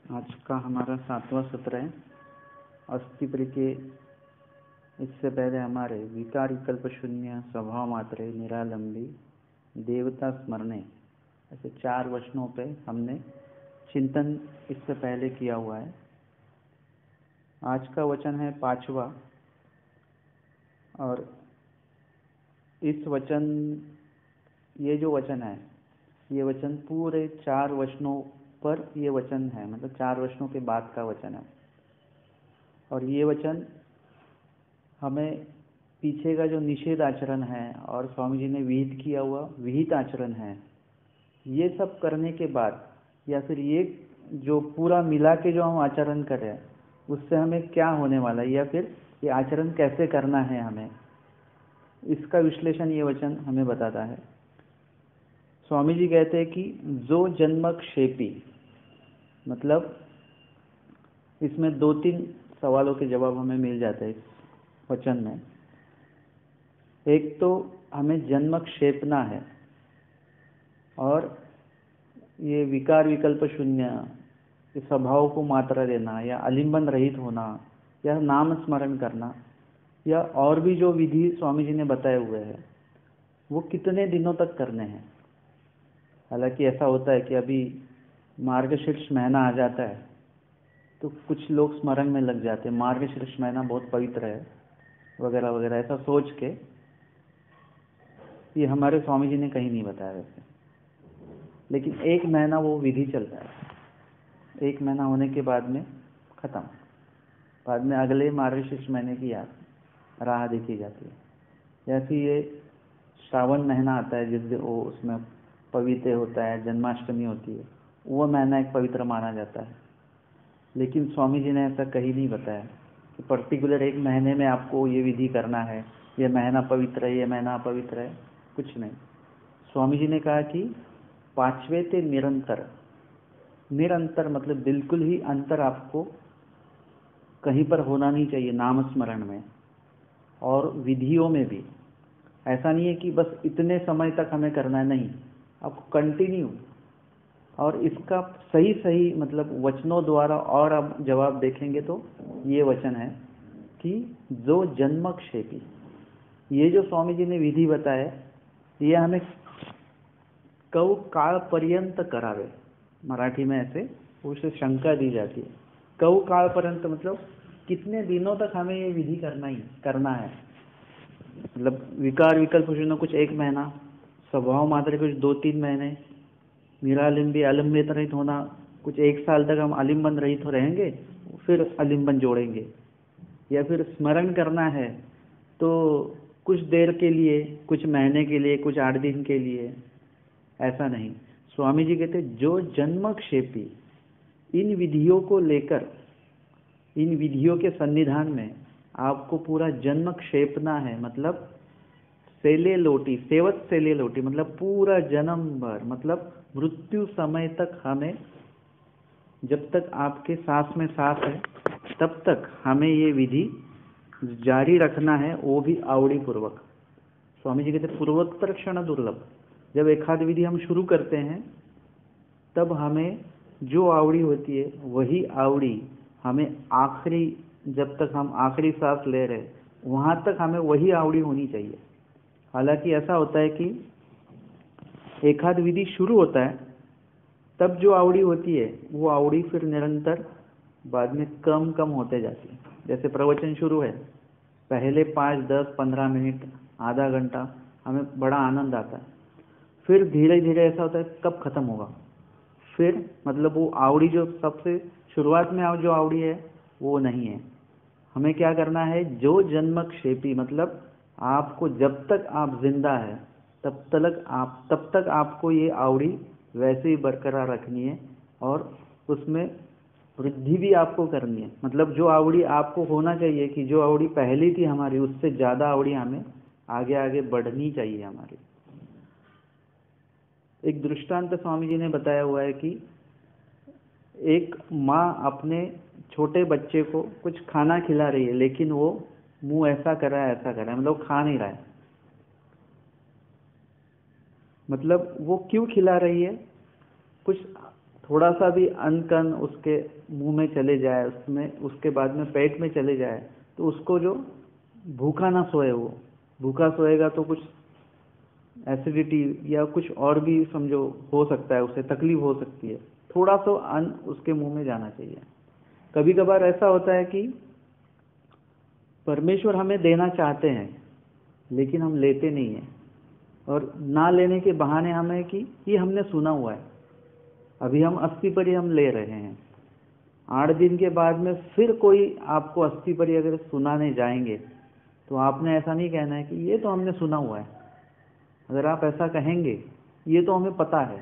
आज का हमारा 7वां सत्र है। अस्थि के इससे पहले हमारे विकार विकल्प शून्य, स्वभाव मात्रे, निरालंबी, देवता स्मरणे, ऐसे 4 वचनों पे हमने चिंतन इससे पहले किया हुआ है। आज का वचन है 5वां और ये जो वचन है, ये वचन पूरे 4 वचनों पर ये वचन है, मतलब 4 वचनों के बाद का वचन है। और ये वचन हमें पीछे का जो निषेध आचरण है और स्वामी जी ने विहित किया हुआ विहित आचरण है, ये सब करने के बाद या फिर ये जो पूरा मिला के जो हम आचरण कर रहे हैं उससे हमें क्या होने वाला है या फिर ये आचरण कैसे करना है हमें, इसका विश्लेषण ये वचन हमें बताता है। स्वामी जी कहते हैं कि जो जन्मक्षेपी, मतलब इसमें 2-3 सवालों के जवाब हमें मिल जाते हैं इस वचन में। एक तो हमें जन्म क्षेपना है और ये विकार विकल्प शून्य, इस स्वभाव को मात्रा देना या आलिंबन रहित होना या नाम स्मरण करना या और भी जो विधि स्वामी जी ने बताए हुए हैं वो कितने दिनों तक करने हैं। हालांकि ऐसा होता है कि अभी मार्गशीर्ष महीना आ जाता है तो कुछ लोग स्मरण में लग जाते हैं, मार्गशीर्ष महीना बहुत पवित्र है वगैरह वगैरह, ऐसा सोच के। ये हमारे स्वामी जी ने कहीं नहीं बताया वैसे, लेकिन 1 महीना वो विधि चलता है। 1 महीना होने के बाद में खत्म, बाद में अगले मार्गशीर्ष महीने की याद राह देखी जाती है। जैसे ये श्रावण महीना आता है जिस दिन वो उसमें पवित्र होता है, जन्माष्टमी होती है, वो महीना एक पवित्र माना जाता है। लेकिन स्वामी जी ने ऐसा कहीं नहीं बताया कि पर्टिकुलर 1 महीने में आपको ये विधि करना है, ये महीना पवित्र है, ये महीना अपवित्र है, कुछ नहीं। स्वामी जी ने कहा कि 5वें ते निरंतर, निरंतर मतलब बिल्कुल ही अंतर आपको कहीं पर होना नहीं चाहिए नाम स्मरण में और विधियों में भी। ऐसा नहीं है कि बस इतने समय तक हमें करना है, नहीं, आपको कंटिन्यू। और इसका सही सही मतलब वचनों द्वारा और अब जवाब देखेंगे तो ये वचन है कि जो जन्मक्षेपी, ये जो स्वामी जी ने विधि बताया ये हमें कव काल पर्यंत करावे, मराठी में ऐसे उसे शंका दी जाती है। कव काल पर्यंत मतलब कितने दिनों तक हमें ये विधि करना है। मतलब विकार विकल्प शून्य कुछ 1 महीना, स्वभाव मात्र कुछ 2-3 महीने, निरालिंबी आलम्बित रहित होना कुछ 1 साल तक हम आलिंबन रहित हो रहेंगे, फिर आलिंबन जोड़ेंगे। या फिर स्मरण करना है तो कुछ देर के लिए, कुछ महीने के लिए, कुछ 8 दिन के लिए, ऐसा नहीं। स्वामी जी कहते जो जन्मक्षेपी, इन विधियों को लेकर, इन विधियों के सन्निधान में आपको पूरा जन्म क्षेपना है, मतलब सेले लोटी, सेवत सेले लोटी, मतलब पूरा जन्म भर, मतलब मृत्यु समय तक हमें, जब तक आपके सांस में सांस है तब तक हमें ये विधि जारी रखना है, वो भी आवड़ी पूर्वक। स्वामी जी कहते पूर्वोत्तर क्षण दुर्लभ। जब एकाध विधि हम शुरू करते हैं तब हमें जो आवड़ी होती है वही आवड़ी हमें आखिरी, जब तक हम आखिरी सांस ले रहे वहां तक हमें वही आवड़ी होनी चाहिए। हालांकि ऐसा होता है कि एकाध विधि शुरू होता है तब जो आवड़ी होती है वो आवड़ी फिर निरंतर बाद में कम कम होते जाती है। जैसे प्रवचन शुरू है, पहले 5, 10, 15 मिनट, आधा घंटा हमें बड़ा आनंद आता है, फिर धीरे धीरे ऐसा होता है कब खत्म होगा, फिर मतलब वो आवड़ी जो सबसे शुरुआत में जो आवड़ी है वो नहीं है। हमें क्या करना है, जो जन्मक्षेपी, मतलब आपको जब तक आप जिंदा है तब तक आपको ये आवड़ी वैसे ही बरकरार रखनी है और उसमें वृद्धि भी आपको करनी है। मतलब जो आवड़ी आपको होना चाहिए कि जो आवड़ी पहली थी हमारी उससे ज़्यादा आवड़ी हमें आगे आगे बढ़नी चाहिए हमारी। एक दृष्टांत स्वामी जी ने बताया हुआ है कि एक माँ अपने छोटे बच्चे को कुछ खाना खिला रही है, लेकिन वो मुंह ऐसा कर रहा है, ऐसा कर रहा है, मतलब खा नहीं रहा है। मतलब वो क्यों खिला रही है, कुछ थोड़ा सा भी अन्न कण उसके मुंह में चले जाए, उसमें उसके बाद में पेट में चले जाए, तो उसको जो भूखा ना सोए, वो भूखा सोएगा तो कुछ एसिडिटी या कुछ और भी समझो हो सकता है, उसे तकलीफ हो सकती है। थोड़ा सा अन्न उसके मुंह में जाना चाहिए। कभी कभार ऐसा होता है कि परमेश्वर हमें देना चाहते हैं लेकिन हम लेते नहीं हैं, और ना लेने के बहाने हमें कि ये हमने सुना हुआ है, अभी हम 80 पर ही हम ले रहे हैं, 8 दिन के बाद में फिर कोई आपको 80 पर ही अगर सुनाने जाएंगे तो आपने ऐसा नहीं कहना है कि ये तो हमने सुना हुआ है। अगर आप ऐसा कहेंगे ये तो हमें पता है,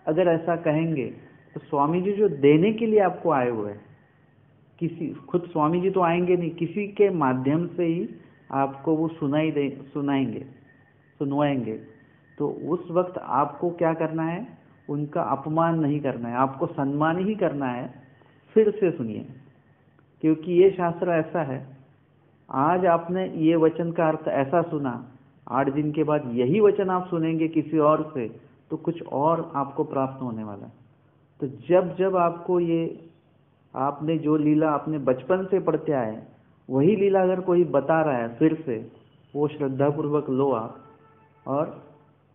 अगर ऐसा कहेंगे तो स्वामी जी जो देने के लिए आपको आए हुए हैं, किसी खुद स्वामी जी तो आएंगे नहीं, किसी के माध्यम से ही आपको वो सुनवाएंगे। तो उस वक्त आपको क्या करना है, उनका अपमान नहीं करना है, आपको सम्मान ही करना है। फिर से सुनिए, क्योंकि ये शास्त्र ऐसा है, आज आपने ये वचन का अर्थ ऐसा सुना, 8 दिन के बाद यही वचन आप सुनेंगे किसी और से, तो कुछ और आपको प्राप्त होने वाला है। तो जब जब आपको ये, आपने जो लीला आपने बचपन से पढ़ते आए, वही लीला अगर कोई बता रहा है फिर से, वो श्रद्धापूर्वक लो आप, और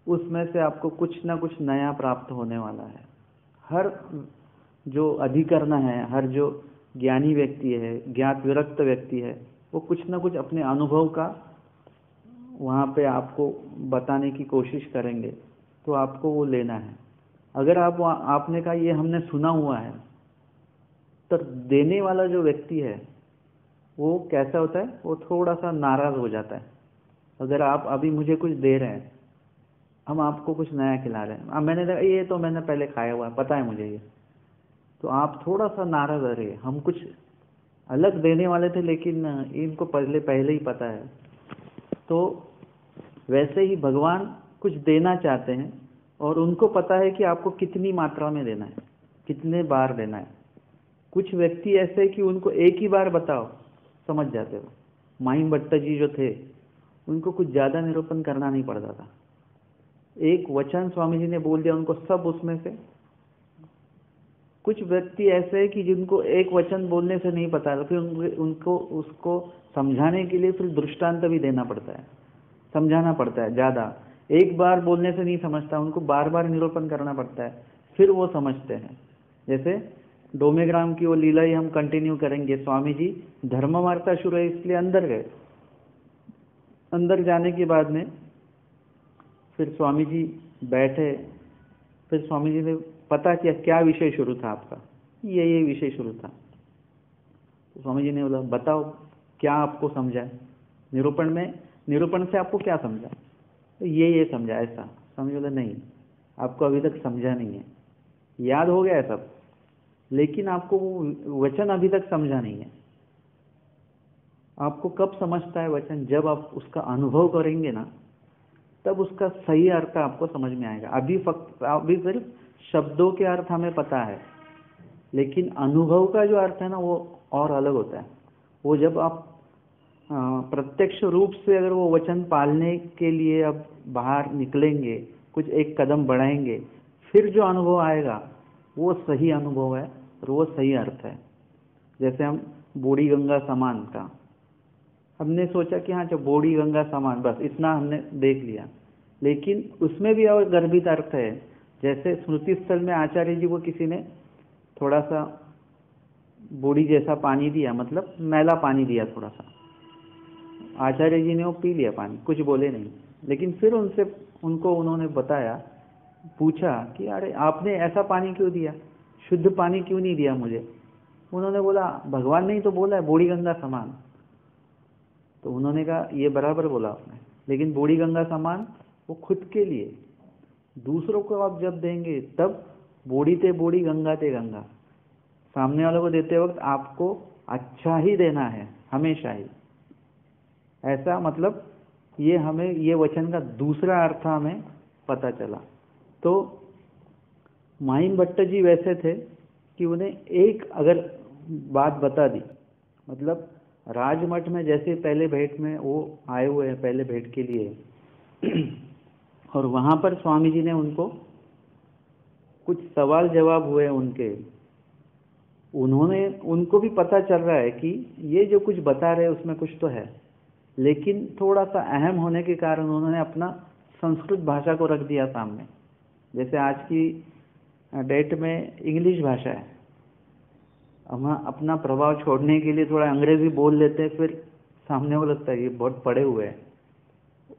उसमें से आपको कुछ ना कुछ नया प्राप्त होने वाला है। हर जो अधिकरण है, हर जो ज्ञानी व्यक्ति है, ज्ञात विरक्त व्यक्ति है, वो कुछ ना कुछ अपने अनुभव का वहाँ पे आपको बताने की कोशिश करेंगे, तो आपको वो लेना है। अगर आपने कहा ये हमने सुना हुआ है, तो देने वाला जो व्यक्ति है वो कैसा होता है, वो थोड़ा सा नाराज हो जाता है। अगर आप अभी मुझे कुछ दे रहे हैं, हम आपको कुछ नया खिला रहे हैं, अब मैंने देखा ये तो मैंने पहले खाया हुआ है, पता है मुझे ये, तो आप थोड़ा सा नाराज हो रहे हैं, हम कुछ अलग देने वाले थे लेकिन इनको पहले ही पता है। तो वैसे ही भगवान कुछ देना चाहते हैं और उनको पता है कि आपको कितनी मात्रा में देना है, कितने बार देना है। कुछ व्यक्ति ऐसे हैं कि उनको एक ही बार बताओ समझ जाते हो। माहिम भट्ट जी जो थे, उनको कुछ ज़्यादा निरूपण करना नहीं पड़ता था, एक वचन स्वामी जी ने बोल दिया, उनको सब उसमें से। कुछ व्यक्ति ऐसे हैं कि जिनको एक वचन बोलने से नहीं पता, फिर उनको उसको समझाने के लिए फिर दृष्टांत भी देना पड़ता है, समझाना पड़ता है ज़्यादा। एक बार बोलने से नहीं समझता, उनको बार बार निरूपण करना पड़ता है, फिर वो समझते हैं। जैसे डोमेग्राम की वो लीला ही हम कंटिन्यू करेंगे। स्वामी जी धर्म वार्ता शुरू है इसलिए अंदर गए, अंदर जाने के बाद में फिर स्वामी जी बैठे, फिर स्वामी जी ने पता किया क्या विषय शुरू था आपका, ये विषय शुरू था। तो स्वामी जी ने बोला बताओ क्या आपको समझा है, निरूपण से आपको क्या समझा। तो ये समझा ऐसा। स्वामी जी बोला नहीं, आपको अभी तक समझा नहीं है, याद हो गया है सब, लेकिन आपको वो वचन अभी तक समझा नहीं है। आपको कब समझता है वचन, जब आप उसका अनुभव करेंगे ना, तब उसका सही अर्थ आपको समझ में आएगा। अभी सिर्फ शब्दों के अर्थ हमें पता है, लेकिन अनुभव का जो अर्थ है ना, वो और अलग होता है। वो जब आप प्रत्यक्ष रूप से अगर वो वचन पालने के लिए अब बाहर निकलेंगे, कुछ एक कदम बढ़ाएंगे, फिर जो अनुभव आएगा वो सही अनुभव है और वो सही अर्थ है। जैसे हम बूढ़ी गंगा समान का हमने सोचा कि हाँ जब बूढ़ी गंगा समान, बस इतना हमने देख लिया, लेकिन उसमें भी और गर्भित अर्थ है। जैसे स्मृति स्थल में आचार्य जी को किसी ने थोड़ा सा बूढ़ी जैसा पानी दिया, मतलब मैला पानी दिया थोड़ा सा, आचार्य जी ने वो पी लिया पानी, कुछ बोले नहीं। लेकिन फिर उन्होंने बताया, पूछा कि अरे आपने ऐसा पानी क्यों दिया, शुद्ध पानी क्यों नहीं दिया मुझे। उन्होंने बोला भगवान ने ही तो बोला है बूढ़ी गंगा समान। तो उन्होंने कहा ये बराबर बोला आपने, लेकिन बूढ़ी गंगा समान वो खुद के लिए, दूसरों को आप जब देंगे तब बूढ़ी ते बूढ़ी गंगा ते गंगा। सामने वाले को देते वक्त आपको अच्छा ही देना है हमेशा ही, ऐसा मतलब ये वचन का दूसरा अर्थ हमें पता चला। तो माहिम भट्ट जी वैसे थे कि उन्हें एक अगर बात बता दी, मतलब राजमठ में जैसे पहले भेंट में वो आए हुए हैं पहले भेंट के लिए, और वहाँ पर स्वामी जी ने उनको कुछ सवाल जवाब हुए उनके, उनको भी पता चल रहा है कि ये जो कुछ बता रहे हैं उसमें कुछ तो है, लेकिन थोड़ा सा अहम होने के कारण उन्होंने अपना संस्कृत भाषा को रख दिया सामने। जैसे आज की डेट में इंग्लिश भाषा है, हम अपना प्रभाव छोड़ने के लिए थोड़ा अंग्रेजी बोल लेते हैं, फिर सामने को लगता है ये बहुत पढ़े हुए हैं।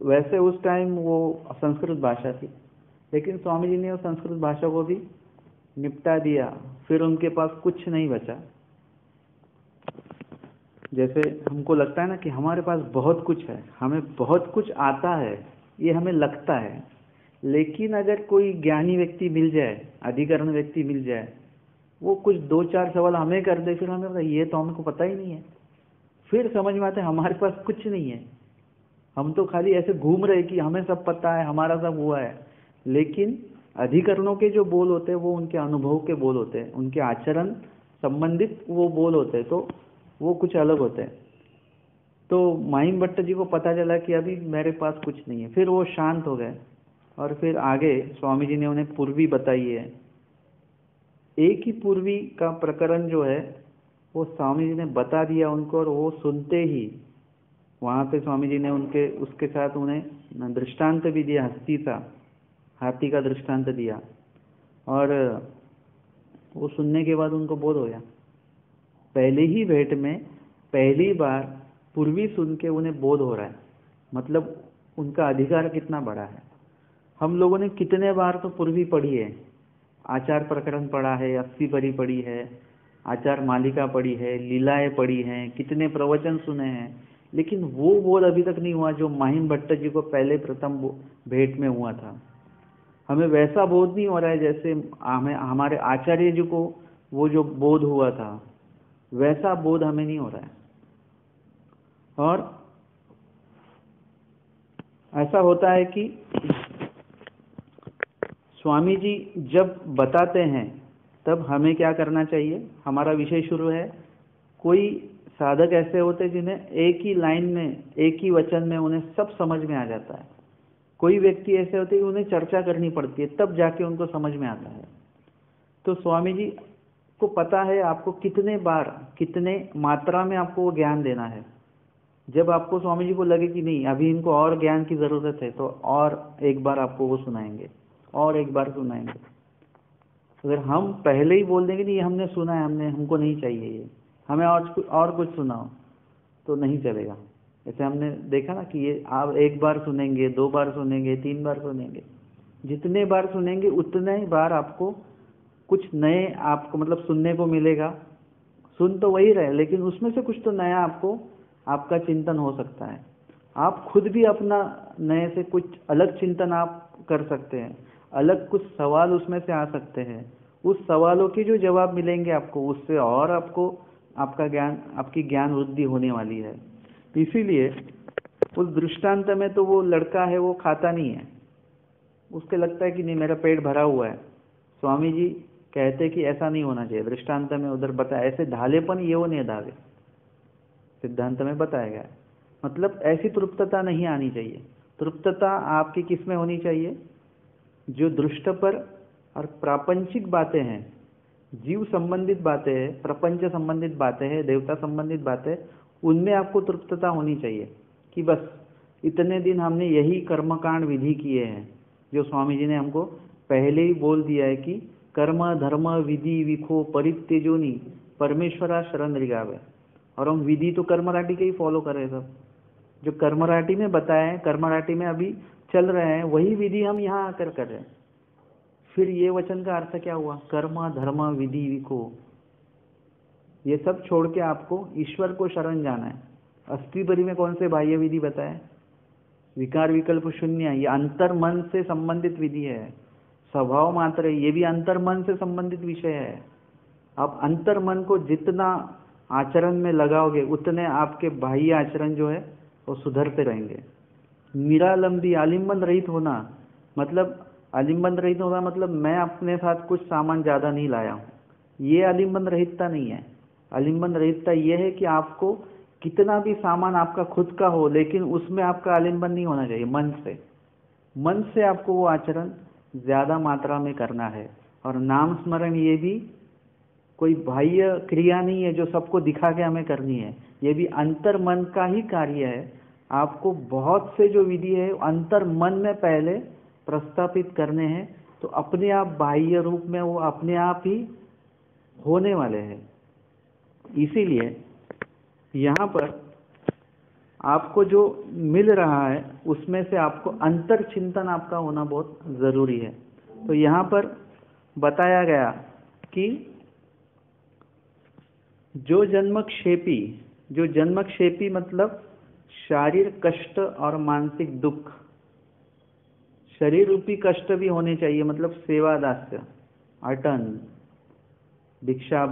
वैसे उस टाइम वो संस्कृत भाषा थी, लेकिन स्वामी जी ने उस संस्कृत भाषा को भी निपटा दिया, फिर उनके पास कुछ नहीं बचा। जैसे हमको लगता है ना कि हमारे पास बहुत कुछ है, हमें बहुत कुछ आता है, ये हमें लगता है, लेकिन अगर कोई ज्ञानी व्यक्ति मिल जाए, अधिकरण व्यक्ति मिल जाए, वो कुछ 2-4 सवाल हमें कर दे, फिर हमें ये तो हमको पता ही नहीं है, फिर समझ में आता है हमारे पास कुछ नहीं है। हम तो खाली ऐसे घूम रहे कि हमें सब पता है, हमारा सब हुआ है, लेकिन अधिकरणों के जो बोल होते हैं वो उनके अनुभव के बोल होते हैं, उनके आचरण संबंधित वो बोल होते हैं, तो वो कुछ अलग होते हैं। तो माहिम भट्ट जी को पता चला कि अभी मेरे पास कुछ नहीं है, फिर वो शांत हो गए और फिर आगे स्वामी जी ने उन्हें पूर्वी बताई है। एक ही पूर्वी का प्रकरण जो है वो स्वामी जी ने बता दिया उनको, और वो सुनते ही वहाँ पे स्वामी जी ने उसके साथ उन्हें दृष्टांत भी दिया, हाथी का दृष्टांत दिया, और वो सुनने के बाद उनको बोध हो गया। पहले ही भेंट में पहली बार पूर्वी सुन के उन्हें बोध हो रहा है, मतलब उनका अधिकार कितना बड़ा है। हम लोगों ने कितने बार तो पूर्वी पढ़ी है, आचार प्रकरण पढ़ा है, 80 परी पढ़ी है, आचार मालिका पढ़ी है, लीलाएं पढ़ी हैं, कितने प्रवचन सुने हैं, लेकिन वो बोध अभी तक नहीं हुआ जो माहिम भट्ट जी को पहले प्रथम भेंट में हुआ था। हमें वैसा बोध नहीं हो रहा है जैसे हमारे आचार्य जी को वो जो बोध हुआ था, वैसा बोध हमें नहीं हो रहा है। और ऐसा होता है कि स्वामी जी जब बताते हैं तब हमें क्या करना चाहिए। हमारा विषय शुरू है, कोई साधक ऐसे होते हैं जिन्हें एक ही लाइन में, एक ही वचन में उन्हें सब समझ में आ जाता है। कोई व्यक्ति ऐसे होते हैं उन्हें चर्चा करनी पड़ती है, तब जाके उनको समझ में आता है। तो स्वामी जी को पता है आपको कितने बार, कितने मात्रा में आपको वो ज्ञान देना है। जब आपको स्वामी जी को लगे कि नहीं अभी इनको और ज्ञान की ज़रूरत है, तो और एक बार आपको वो सुनाएंगे, और एक बार सुनाएंगे। अगर हम पहले ही बोल देंगे नहीं हमने सुना है, हमको नहीं चाहिए ये, हमें और कुछ सुनाओ, तो नहीं चलेगा। जैसे हमने देखा ना कि ये आप एक बार सुनेंगे, 2 बार सुनेंगे, 3 बार सुनेंगे, जितने बार सुनेंगे उतने ही बार आपको कुछ नए आपको मतलब सुनने को मिलेगा। सुन तो वही रहे, लेकिन उसमें से कुछ तो नया आपका चिंतन हो सकता है। आप खुद भी अपना नए से कुछ अलग चिंतन आप कर सकते हैं, अलग कुछ सवाल उसमें से आ सकते हैं। उस सवालों के जो जवाब मिलेंगे आपको, उससे और आपकी ज्ञान वृद्धि होने वाली है। इसीलिए उस दृष्टांत में तो वो लड़का है वो खाता नहीं है, उसके लगता है कि नहीं मेरा पेट भरा हुआ है। स्वामी जी कहते कि ऐसा नहीं होना चाहिए। दृष्टांत में उधर बताया, ऐसे ढालेपन ये वो नहीं धावे, सिद्धांत में बताया गया है। मतलब ऐसी तृप्तता नहीं आनी चाहिए। तृप्तता आपकी किस में होनी चाहिए, जो दृष्ट पर और प्रापंचिक बातें हैं, जीव संबंधित बातें हैं, प्रपंच संबंधित बातें हैं, देवता संबंधित बातें, उनमें आपको तृप्तता होनी चाहिए कि बस इतने दिन हमने यही कर्मकांड विधि किए हैं, जो स्वामी जी ने हमको पहले ही बोल दिया है कि कर्म धर्म विधि विखो परित्यजोनी परमेश्वरा शरण रिगावे। और हम विधि तो कर्मराटी के ही फॉलो कर रहे हैं सब, जो कर्मराटी में बताया है, कर्मराटी में अभी चल रहे हैं, वही विधि हम यहाँ आकर कर रहे हैं। फिर ये वचन का अर्थ क्या हुआ, कर्म धर्म विधि विखो, ये सब छोड़ के आपको ईश्वर को शरण जाना है। अष्टपरी में कौन से बाह्य विधि बताए, विकार विकल्प शून्य, ये अंतर मन से संबंधित विधि है। स्वभाव मात्र है, ये भी अंतर मन से संबंधित विषय है। आप अंतर मन को जितना आचरण में लगाओगे उतने आपके बाह्य आचरण जो है वो सुधरते रहेंगे। निरालंबी आलिंबन रहित होना, मतलब आलिंबन रहित होना मतलब मैं अपने साथ कुछ सामान ज़्यादा नहीं लाया हूँ, ये आलिंबन रहितता नहीं है। आलिंबन रहितता ये है कि आपको कितना भी सामान आपका खुद का हो, लेकिन उसमें आपका आलिंबन नहीं होना चाहिए। मन से आपको वो आचरण ज़्यादा मात्रा में करना है, और नाम स्मरण ये भी कोई बाह्य क्रिया नहीं है जो सबको दिखा के हमें करनी है, ये भी अंतर मन का ही कार्य है। आपको बहुत से जो विधि है अंतर मन में पहले प्रस्थापित करने हैं, तो अपने आप बाह्य रूप में वो अपने आप ही होने वाले हैं। इसीलिए यहाँ पर आपको जो मिल रहा है उसमें से आपको अंतर चिंतन आपका होना बहुत ज़रूरी है। तो यहाँ पर बताया गया कि जो जन्मक्षेपी मतलब शारीरिक कष्ट और मानसिक दुख, शरीर रूपी कष्ट भी होने चाहिए, मतलब सेवा दास्य, अटन, भिक्षा,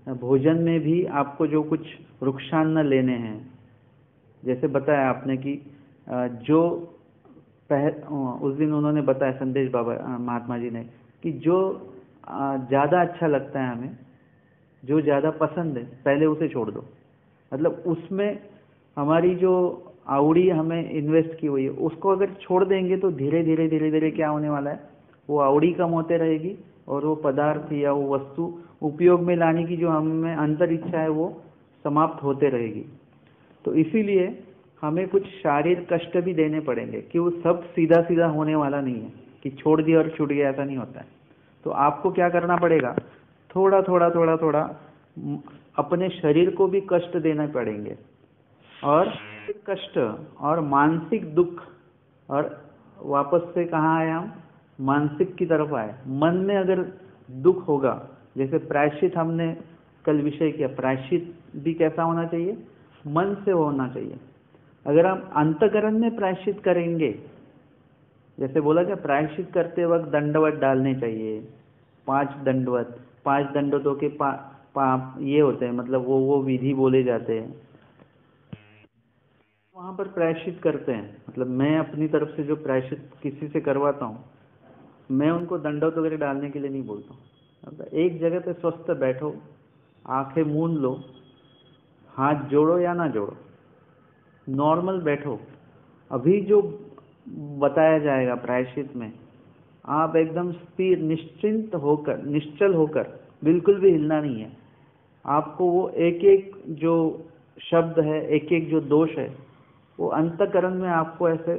भोजन में भी आपको जो कुछ रुक्षान्न लेने हैं, जैसे बताया आपने कि जो उस दिन उन्होंने बताया संदेश बाबा महात्मा जी ने कि जो ज़्यादा अच्छा लगता है हमें, जो ज़्यादा पसंद है, पहले उसे छोड़ दो। मतलब उसमें हमारी जो आवड़ी हमें इन्वेस्ट की हुई है उसको अगर छोड़ देंगे तो धीरे धीरे क्या होने वाला है, वो आवड़ी कम होते रहेगी और वो पदार्थ या वो वस्तु उपयोग में लाने की जो हमें अंतर इच्छा है वो समाप्त होते रहेगी। तो इसीलिए हमें कुछ शारीरिक कष्ट भी देने पड़ेंगे कि वो सब सीधा सीधा होने वाला नहीं है कि छोड़ दिया और छूट गया, ऐसा नहीं होता है। तो आपको क्या करना पड़ेगा, थोड़ा अपने शरीर को भी कष्ट देना पड़ेंगे, और कष्ट और मानसिक दुख, और वापस से कहाँ आए हम, मानसिक की तरफ आए। मन में अगर दुख होगा, जैसे प्रायश्चित हमने कल विषय किया, प्रायश्चित भी कैसा होना चाहिए, मन से होना चाहिए। अगर हम अंतकरण में प्रायश्चित करेंगे, जैसे बोला क्या, प्रायश्चित करते वक्त दंडवत डालने चाहिए, 5 दंडवतों के ये होते हैं, मतलब वो विधि बोले जाते हैं, वहाँ पर प्रायश्चित करते हैं। मतलब मैं अपनी तरफ से जो प्रायश्चित किसी से करवाता हूँ, मैं उनको दंडवत वगैरह डालने के लिए नहीं बोलता हूँ। मतलब एक जगह पे स्वस्थ बैठो, आंखें मूंद लो, हाथ जोड़ो या ना जोड़ो, नॉर्मल बैठो। अभी जो बताया जाएगा प्रायश्चित में, आप एकदम स्थिर निश्चिंत होकर, निश्चल होकर, बिल्कुल भी हिलना नहीं है। आपको वो एक एक जो शब्द है, एक एक जो दोष है, वो अंतकरण में आपको ऐसे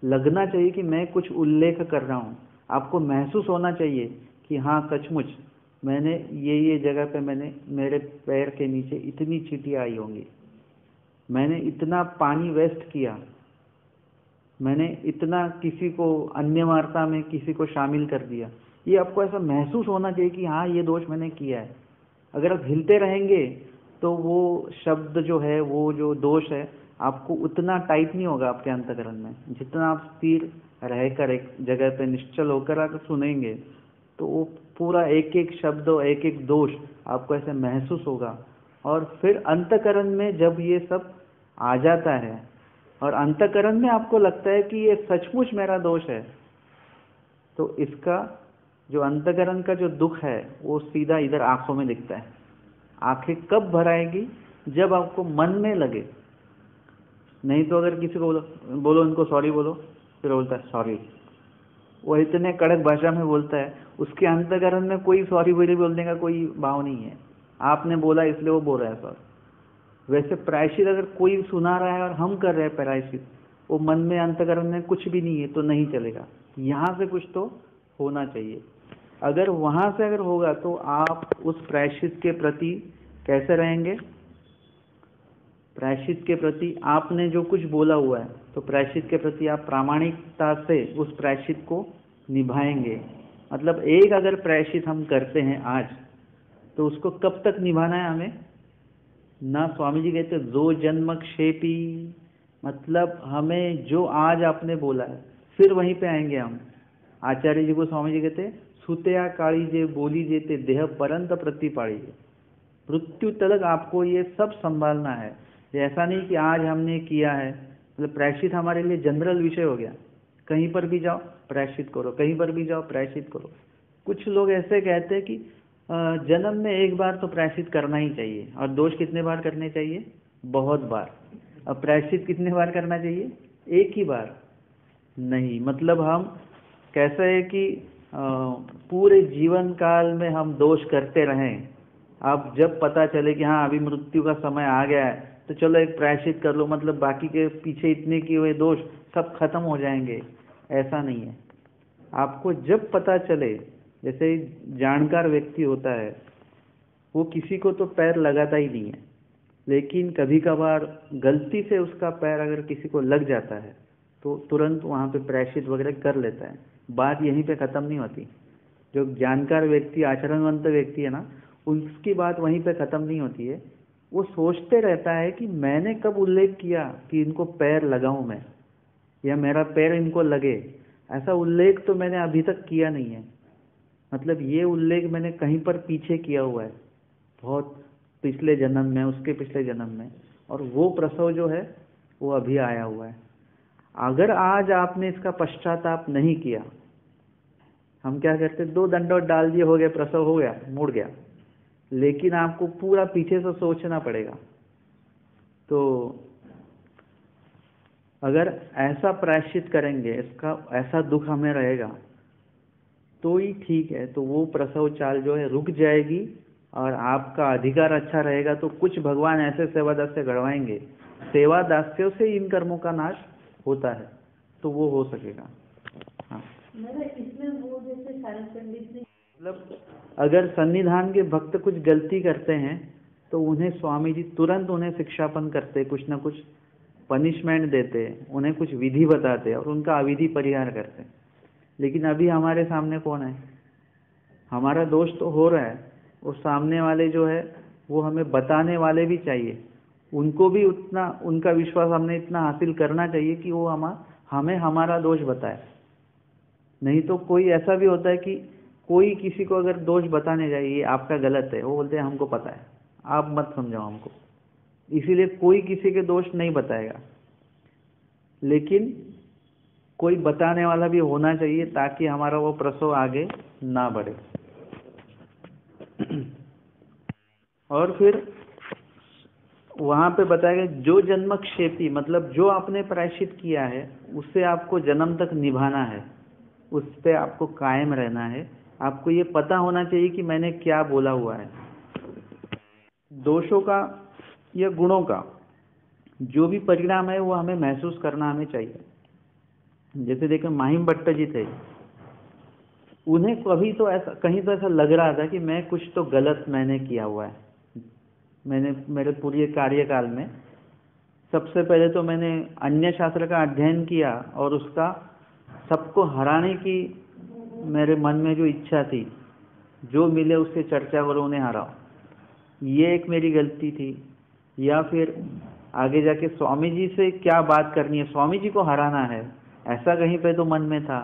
लगना चाहिए कि मैं कुछ उल्लेख कर रहा हूँ। आपको महसूस होना चाहिए कि हाँ सचमुच मैंने ये जगह पे, मैंने मेरे पैर के नीचे इतनी चींटियाँ आई होंगी, मैंने इतना पानी वेस्ट किया, मैंने इतना किसी को अन्य वार्ता में किसी को शामिल कर दिया। ये आपको ऐसा महसूस होना चाहिए कि हाँ ये दोष मैंने किया है। अगर आप हिलते रहेंगे तो वो शब्द जो है, वो जो दोष है, आपको उतना टाइट नहीं होगा आपके अंतकरण में। जितना आप स्थिर रहकर एक जगह पे निश्चल होकर अगर सुनेंगे तो वो पूरा एक एक शब्द और एक एक दोष आपको ऐसे महसूस होगा। और फिर अंतकरण में जब ये सब आ जाता है और अंतकरण में आपको लगता है कि ये सचमुच मेरा दोष है, तो इसका जो अंतकरण का जो दुख है वो सीधा इधर आंखों में दिखता है। आंखें कब भर आएगी, जब आपको मन में लगे। नहीं तो अगर किसी को बोलो इनको सॉरी बोलो, फिर बोलता है सॉरी, वो इतने कड़क भाषा में बोलता है, उसके अंतकरण में कोई सॉरी बोलने का कोई भाव नहीं है। आपने बोला इसलिए वो बोल रहा है सॉरी। वैसे प्रायश्चित अगर कोई सुना रहा है और हम कर रहे हैं प्रायश्चित, वो मन में अंतकरण में कुछ भी नहीं है तो नहीं चलेगा। यहाँ से कुछ तो होना चाहिए। अगर वहाँ से अगर होगा तो आप उस प्रायश्चित के प्रति कैसे रहेंगे, प्रायश्चित के प्रति आपने जो कुछ बोला हुआ है, तो प्रायश्चित के प्रति आप प्रामाणिकता से उस प्रायश्चित को निभाएंगे। मतलब एक अगर प्रायश्चित हम करते हैं आज, तो उसको कब तक निभाना है हमें ना। स्वामी जी कहते जो जन्मक्षेपी, मतलब हमें जो आज आपने बोला है फिर वहीं पे आएंगे हम। आचार्य जी को स्वामी जी कहते सुतया काली जे बोली जेते देह परंत प्रतिपाड़ी, मृत्यु तक आपको ये सब संभालना है। ऐसा नहीं कि आज हमने किया है, मतलब प्रायश्चित हमारे लिए जनरल विषय हो गया, कहीं पर भी जाओ प्रायश्चित करो, कहीं पर भी जाओ प्रायश्चित करो। कुछ लोग ऐसे कहते हैं कि जन्म में एक बार तो प्रायश्चित करना ही चाहिए, और दोष कितने बार करने चाहिए, बहुत बार। अब प्रायश्चित कितने बार करना चाहिए, एक ही बार नहीं। मतलब हम कैसा है कि पूरे जीवन काल में हम दोष करते रहें, अब जब पता चले कि हाँ अभी मृत्यु का समय आ गया है तो चलो एक प्रायश्चित कर लो, मतलब बाकी के पीछे इतने किए हुए दोष सब खत्म हो जाएंगे, ऐसा नहीं है। आपको जब पता चले, जैसे जानकार व्यक्ति होता है वो किसी को तो पैर लगाता ही नहीं है, लेकिन कभी कभार गलती से उसका पैर अगर किसी को लग जाता है तो तुरंत वहाँ पे प्रायश्चित वगैरह कर लेता है। बात यहीं पे ख़त्म नहीं होती। जो जानकार व्यक्ति, आचरणवंत व्यक्ति है ना, उसकी बात वहीं पे ख़त्म नहीं होती है। वो सोचते रहता है कि मैंने कब उल्लेख किया कि इनको पैर लगाऊं मैं, या मेरा पैर इनको लगे। ऐसा उल्लेख तो मैंने अभी तक किया नहीं है, मतलब ये उल्लेख मैंने कहीं पर पीछे किया हुआ है, बहुत पिछले जन्म में, उसके पिछले जन्म में, और वो प्रसव जो है वो अभी आया हुआ है। अगर आज आपने इसका पश्चाताप नहीं किया, हम क्या करते, 2 दंडोत डाल दिए, हो गया, प्रसव हो गया, मुड़ गया, लेकिन आपको पूरा पीछे से सोचना पड़ेगा। तो अगर ऐसा प्रायश्चित करेंगे, इसका ऐसा दुख हमें रहेगा तो ही ठीक है, तो वो प्रसव चाल जो है रुक जाएगी और आपका अधिकार अच्छा रहेगा। तो कुछ भगवान ऐसे सेवा दास्य गढ़वाएंगे, सेवा दास्यों से इन कर्मों का नाश होता है, तो वो हो सकेगा। हाँ, इसमें वो जैसे सारे पंडित ने, मतलब अगर सन्निधान के भक्त कुछ गलती करते हैं तो उन्हें स्वामी जी तुरंत उन्हें शिक्षापन करते, कुछ ना कुछ पनिशमेंट देते, उन्हें कुछ विधि बताते और उनका अविधि परिहार करते। लेकिन अभी हमारे सामने कौन है? हमारा दोष तो हो रहा है, और सामने वाले जो है वो हमें बताने वाले भी चाहिए, उनको भी उतना, उनका विश्वास हमने इतना हासिल करना चाहिए कि वो हमें हमारा दोष बताए। नहीं तो कोई ऐसा भी होता है कि कोई किसी को अगर दोष बताने जाए, ये आपका गलत है, वो बोलते हैं हमको पता है, आप मत समझाओ हमको। इसीलिए कोई किसी के दोष नहीं बताएगा, लेकिन कोई बताने वाला भी होना चाहिए ताकि हमारा वो प्रसव आगे ना बढ़े। और फिर वहाँ पे बताया गया, जो जन्मक्षेपी, मतलब जो आपने प्रायश्चित किया है उससे आपको जन्म तक निभाना है, उस पे आपको कायम रहना है। आपको ये पता होना चाहिए कि मैंने क्या बोला हुआ है। दोषों का या गुणों का जो भी परिणाम है वो हमें महसूस करना हमें चाहिए। जैसे देखो माहिम भट्ट जी थे, उन्हें कभी तो ऐसा, कहीं तो ऐसा लग रहा था कि मैं कुछ तो गलत मैंने किया हुआ है। मैंने मेरे पूरे कार्यकाल में सबसे पहले तो मैंने अन्य शास्त्र का अध्ययन किया और उसका सबको हराने की मेरे मन में जो इच्छा थी, जो मिले उससे चर्चा करो, उन्हें हराओ, ये एक मेरी गलती थी। या फिर आगे जाके स्वामी जी से क्या बात करनी है, स्वामी जी को हराना है, ऐसा कहीं पे तो मन में था।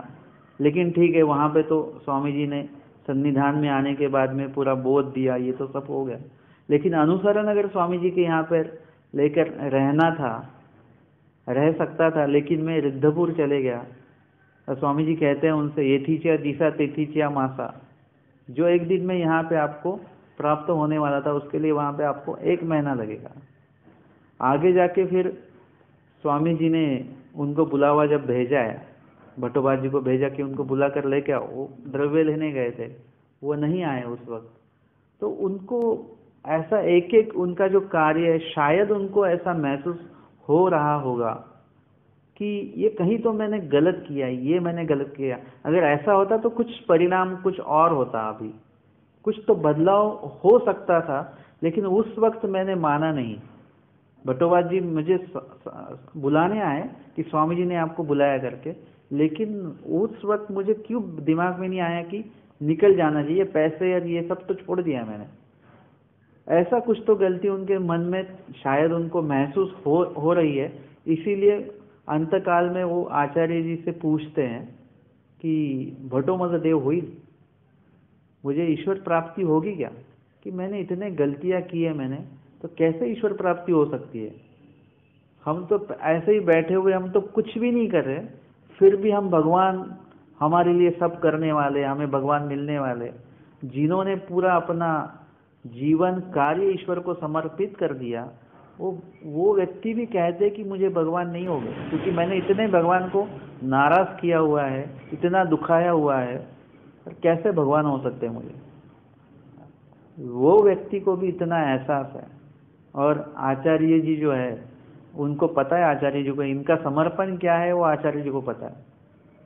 लेकिन ठीक है, वहाँ पे तो स्वामी जी ने सन्निधान में आने के बाद में पूरा बोध दिया, ये तो सब हो गया। लेकिन अनुसरण अगर स्वामी जी के यहाँ पर लेकर रहना था, रह सकता था, लेकिन मैं रिद्धपुर चले गया और स्वामी जी कहते हैं उनसे, येथीच्या दिशा तेथीच्या मासा, जो एक दिन में यहाँ पे आपको प्राप्त होने वाला था उसके लिए वहाँ पे आपको 1 महीना लगेगा। आगे जाके फिर स्वामी जी ने उनको बुलावा जब भेजा है, भट्टोबाज जी को भेजा कि उनको बुला कर लेके आओ, वो द्रव्य लेने गए थे, वो नहीं आए उस वक्त। तो उनको ऐसा एक एक उनका जो कार्य है, शायद उनको ऐसा महसूस हो रहा होगा कि ये कहीं तो मैंने गलत किया, ये मैंने गलत किया। अगर ऐसा होता तो कुछ परिणाम कुछ और होता, अभी कुछ तो बदलाव हो सकता था, लेकिन उस वक्त मैंने माना नहीं। भट्टोबाज जी मुझे बुलाने आए कि स्वामी जी ने आपको बुलाया करके, लेकिन उस वक्त मुझे क्यों दिमाग में नहीं आया कि निकल जाना चाहिए, पैसे और ये सब तो छोड़ दिया मैंने। ऐसा कुछ तो गलती उनके मन में शायद उनको महसूस हो रही है। इसीलिए अंतकाल में वो आचार्य जी से पूछते हैं कि भट्टो मज देव हुई, मुझे ईश्वर प्राप्ति होगी क्या? कि मैंने इतने गलतियां की है मैंने, तो कैसे ईश्वर प्राप्ति हो सकती है? हम तो ऐसे ही बैठे हुए, हम तो कुछ भी नहीं कर रहे, फिर भी हम भगवान हमारे लिए सब करने वाले, हमें भगवान मिलने वाले, जिन्होंने पूरा अपना जीवन कार्य ईश्वर को समर्पित कर दिया, वो व्यक्ति भी कहते कि मुझे भगवान नहीं हो गए, क्योंकि मैंने इतने भगवान को नाराज किया हुआ है, इतना दुखाया हुआ है। पर कैसे भगवान हो सकते हैं मुझे? वो व्यक्ति को भी इतना एहसास है। और आचार्य जी जो है उनको पता है, आचार्य जी को इनका समर्पण क्या है वो आचार्य जी को पता है।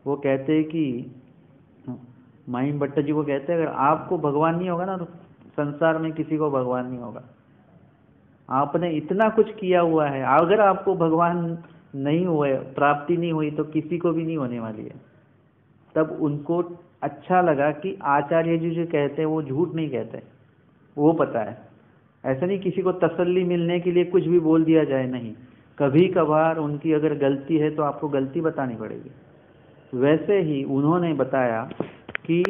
वो कहते हैं कि माहिम भट्ट जी को कहते हैं, अगर आपको भगवान नहीं होगा ना तो संसार में किसी को भगवान नहीं होगा। आपने इतना कुछ किया हुआ है, अगर आपको भगवान नहीं हुए, प्राप्ति नहीं हुई तो किसी को भी नहीं होने वाली है। तब उनको अच्छा लगा कि आचार्य जी जो कहते हैं वो झूठ नहीं कहते, वो पता है। ऐसा नहीं किसी को तसल्ली मिलने के लिए कुछ भी बोल दिया जाए, नहीं। कभी कभार उनकी अगर गलती है तो आपको गलती बतानी पड़ेगी। वैसे ही उन्होंने बताया कि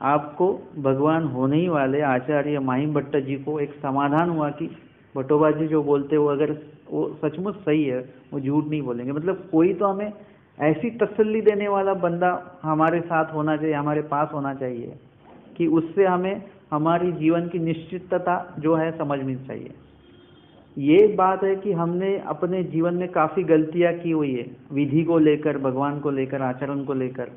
आपको भगवान होने ही वाले। आचार्य माहिम भट्ट जी को एक समाधान हुआ कि भट्टोबा जी जो बोलते वो अगर वो सचमुच सही है, वो झूठ नहीं बोलेंगे। मतलब कोई तो हमें ऐसी तसल्ली देने वाला बंदा हमारे साथ होना चाहिए, हमारे पास होना चाहिए कि उससे हमें हमारी जीवन की निश्चितता जो है समझनी चाहिए। ये बात है कि हमने अपने जीवन में काफ़ी गलतियां की हुई है, विधि को लेकर, भगवान को लेकर, आचरण को लेकर।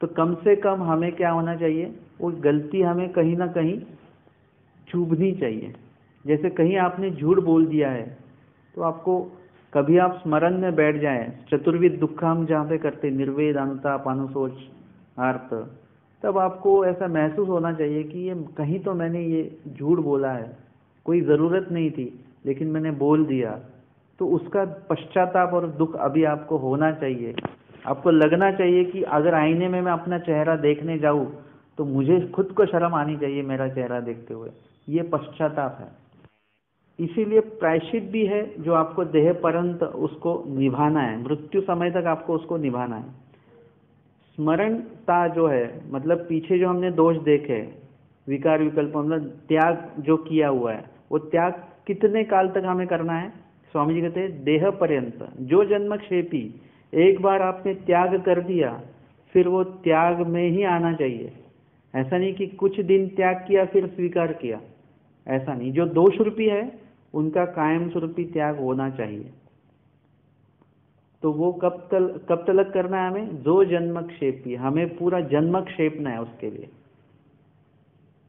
तो कम से कम हमें क्या होना चाहिए, वो गलती हमें कहीं ना कहीं चूभनी चाहिए। जैसे कहीं आपने झूठ बोल दिया है तो आपको कभी आप स्मरण में बैठ जाएं, चतुर्विध दुख हम जहाँ पे करते, निर्वेद, अनुताप, अनुशोच, आर्त, तब आपको ऐसा महसूस होना चाहिए कि ये कहीं तो मैंने ये झूठ बोला है, कोई ज़रूरत नहीं थी लेकिन मैंने बोल दिया। तो उसका पश्चाताप और दुख अभी आपको होना चाहिए। आपको लगना चाहिए कि अगर आईने में मैं अपना चेहरा देखने जाऊँ तो मुझे खुद को शर्म आनी चाहिए मेरा चेहरा देखते हुए। ये पश्चाताप है। इसीलिए प्रायश्चित भी है जो आपको देह पर्यंत उसको निभाना है, मृत्यु समय तक आपको उसको निभाना है। स्मरणता जो है, मतलब पीछे जो हमने दोष देखे, विकार विकल्प, मतलब त्याग जो किया हुआ है, वो त्याग कितने काल तक हमें करना है? स्वामी जी कहते हैं देह पर्यंत जो जन्म क्षेपी। एक बार आपने त्याग कर दिया फिर वो त्याग में ही आना चाहिए। ऐसा नहीं कि कुछ दिन त्याग किया फिर स्वीकार किया, ऐसा नहीं। जो दोष रूपी है उनका कायम स्वरूपी त्याग होना चाहिए। तो वो कब तलक करना है हमें? जो जन्म क्षेपी, हमें पूरा जन्म क्षेपना है उसके लिए,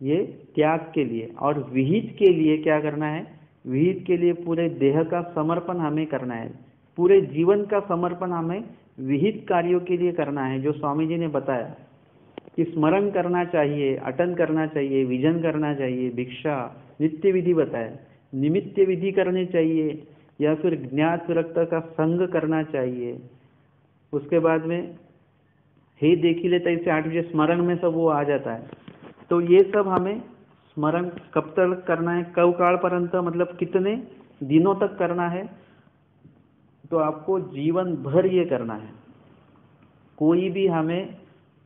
ये त्याग के लिए। और विहित के लिए क्या करना है? विहित के लिए पूरे देह का समर्पण हमें करना है, पूरे जीवन का समर्पण हमें विहित कार्यों के लिए करना है। जो स्वामी जी ने बताया कि स्मरण करना चाहिए, अटन करना चाहिए, विजन करना चाहिए, भिक्षा, नित्य विधि बताया, निमित्त विधि करनी चाहिए, या फिर ज्ञात विरक्त का संग करना चाहिए। उसके बाद में हे देखी ले तैसे 8 बजे स्मरण में सब वो आ जाता है। तो ये सब हमें स्मरण कब तक करना है, कब काल पर्यंत, मतलब कितने दिनों तक करना है? तो आपको जीवन भर ये करना है। कोई भी हमें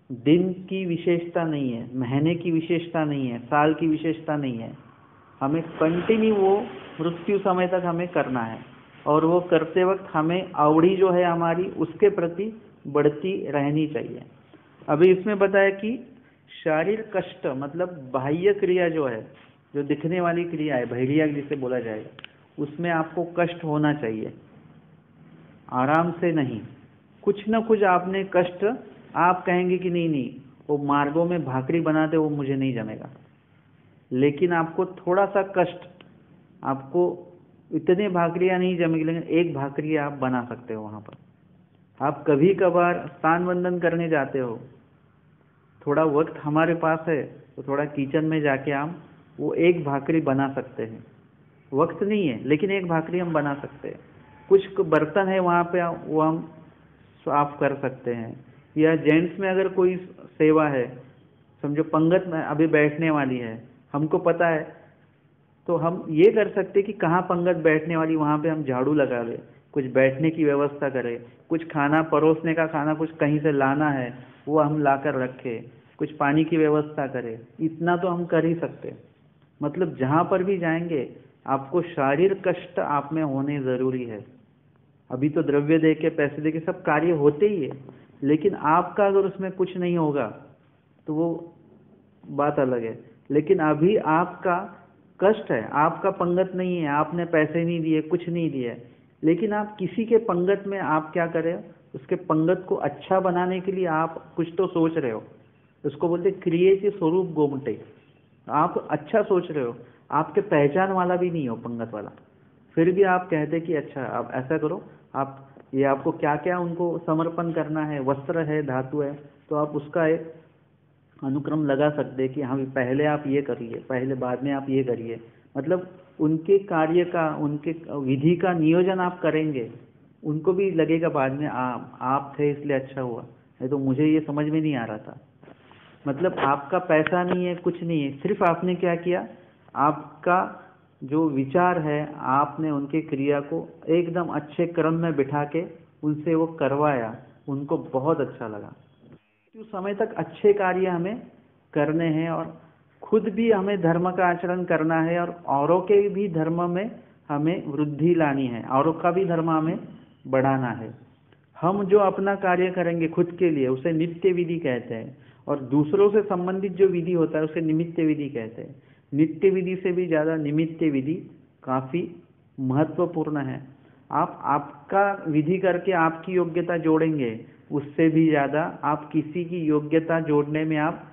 दिन की विशेषता नहीं है, महीने की विशेषता नहीं है, साल की विशेषता नहीं है। हमें कंटिन्यू वो मृत्यु समय तक हमें करना है। और वो करते वक्त हमें आवड़ी जो है हमारी उसके प्रति बढ़ती रहनी चाहिए। अभी इसमें बताया कि शारीर कष्ट, मतलब बाह्य क्रिया जो है, जो दिखने वाली क्रिया है, बहिरिया जिसे बोला जाएगा, उसमें आपको कष्ट होना चाहिए, आराम से नहीं। कुछ ना कुछ आपने कष्ट, आप कहेंगे कि नहीं नहीं वो मार्गों में भाकरी बनाते वो मुझे नहीं जमेगा, लेकिन आपको थोड़ा सा कष्ट, आपको इतने भाकरियाँ नहीं जमेगी लेकिन एक भाकरी आप बना सकते हो वहाँ पर। आप कभी कभार स्थान वंदन करने जाते हो, थोड़ा वक्त हमारे पास है तो थोड़ा किचन में जाके हम वो एक भाकरी बना सकते हैं। वक्त नहीं है लेकिन एक भाकरी हम बना सकते हैं। कुछ बर्तन है वहाँ पे वो हम साफ कर सकते हैं। या जेंट्स में अगर कोई सेवा है, समझो पंगत में अभी बैठने वाली है, हमको पता है, तो हम ये कर सकते हैं कि कहाँ पंगत बैठने वाली वहाँ पे हम झाड़ू लगा दें, कुछ बैठने की व्यवस्था करें, कुछ खाना परोसने का खाना कुछ कहीं से लाना है वो हम ला कर रखें, कुछ पानी की व्यवस्था करें। इतना तो हम कर ही सकते। मतलब जहाँ पर भी जाएंगे आपको शारीरिक कष्ट आप में होने ज़रूरी है। अभी तो द्रव्य दे के, पैसे दे के सब कार्य होते ही है, लेकिन आपका अगर उसमें कुछ नहीं होगा तो वो बात अलग है। लेकिन अभी आपका कष्ट है, आपका पंगत नहीं है, आपने पैसे नहीं दिए, कुछ नहीं दिए, लेकिन आप किसी के पंगत में आप क्या करें, उसके पंगत को अच्छा बनाने के लिए आप कुछ तो सोच रहे हो। उसको बोलते क्रियेचे स्वरूप गोमटे। आप अच्छा सोच रहे हो, आपके पहचान वाला भी नहीं हो पंगत वाला, फिर भी आप कहते कि अच्छा आप ऐसा करो, आप ये आपको क्या क्या उनको समर्पण करना है, वस्त्र है, धातु है, तो आप उसका एक अनुक्रम लगा सकते हैं कि हाँ पहले आप ये करिए, पहले बाद में आप ये करिए। मतलब उनके कार्य का, उनके विधि का नियोजन आप करेंगे, उनको भी लगेगा बाद में आप थे इसलिए अच्छा हुआ, नहीं तो मुझे ये समझ में नहीं आ रहा था। मतलब आपका पैसा नहीं है, कुछ नहीं है, सिर्फ आपने क्या किया, आपका जो विचार है, आपने उनके क्रिया को एकदम अच्छे क्रम में बिठा के उनसे वो करवाया, उनको बहुत अच्छा लगा। उस समय तक अच्छे कार्य हमें करने हैं और खुद भी हमें धर्म का आचरण करना है और औरों के भी धर्म में हमें वृद्धि लानी है, औरों का भी धर्म हमें बढ़ाना है। हम जो अपना कार्य करेंगे खुद के लिए उसे नित्य विधि कहते हैं, और दूसरों से संबंधित जो विधि होता है उसे निमित्त विधि कहते हैं। नित्य विधि से भी ज़्यादा निमित्त विधि काफ़ी महत्वपूर्ण है। आप आपका विधि करके आपकी योग्यता जोड़ेंगे, उससे भी ज़्यादा आप किसी की योग्यता जोड़ने में आप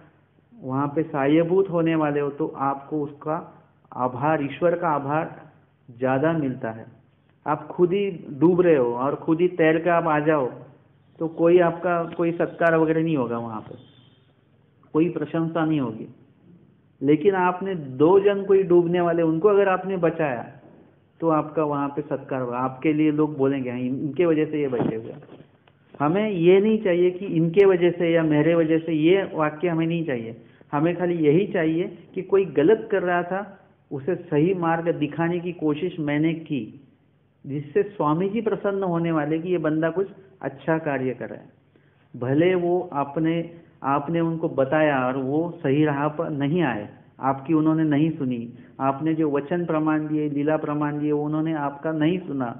वहाँ पे सहायभूत होने वाले हो, तो आपको उसका आभार, ईश्वर का आभार ज़्यादा मिलता है। आप खुद ही डूब रहे हो और खुद ही तैर के आप आ जाओ, तो कोई आपका कोई सत्कार वगैरह नहीं होगा, वहाँ पे कोई प्रशंसा नहीं होगी। लेकिन आपने दो जन कोई डूबने वाले उनको अगर आपने बचाया, तो आपका वहाँ पे सत्कार होगा, आपके लिए लोग बोलेंगे हाँ इनके वजह से ये बचे हुए। हमें ये नहीं चाहिए कि इनके वजह से या मेरे वजह से, ये वाक्य हमें नहीं चाहिए। हमें खाली यही चाहिए कि कोई गलत कर रहा था, उसे सही मार्ग दिखाने की कोशिश मैंने की, जिससे स्वामी जी प्रसन्न होने वाले कि ये बंदा कुछ अच्छा कार्य कर रहा है। भले वो आपने उनको बताया और वो सही राह पर नहीं आए, आपकी उन्होंने नहीं सुनी, आपने जो वचन प्रमाण दिए, लीला प्रमाण दिए, उन्होंने आपका नहीं सुना,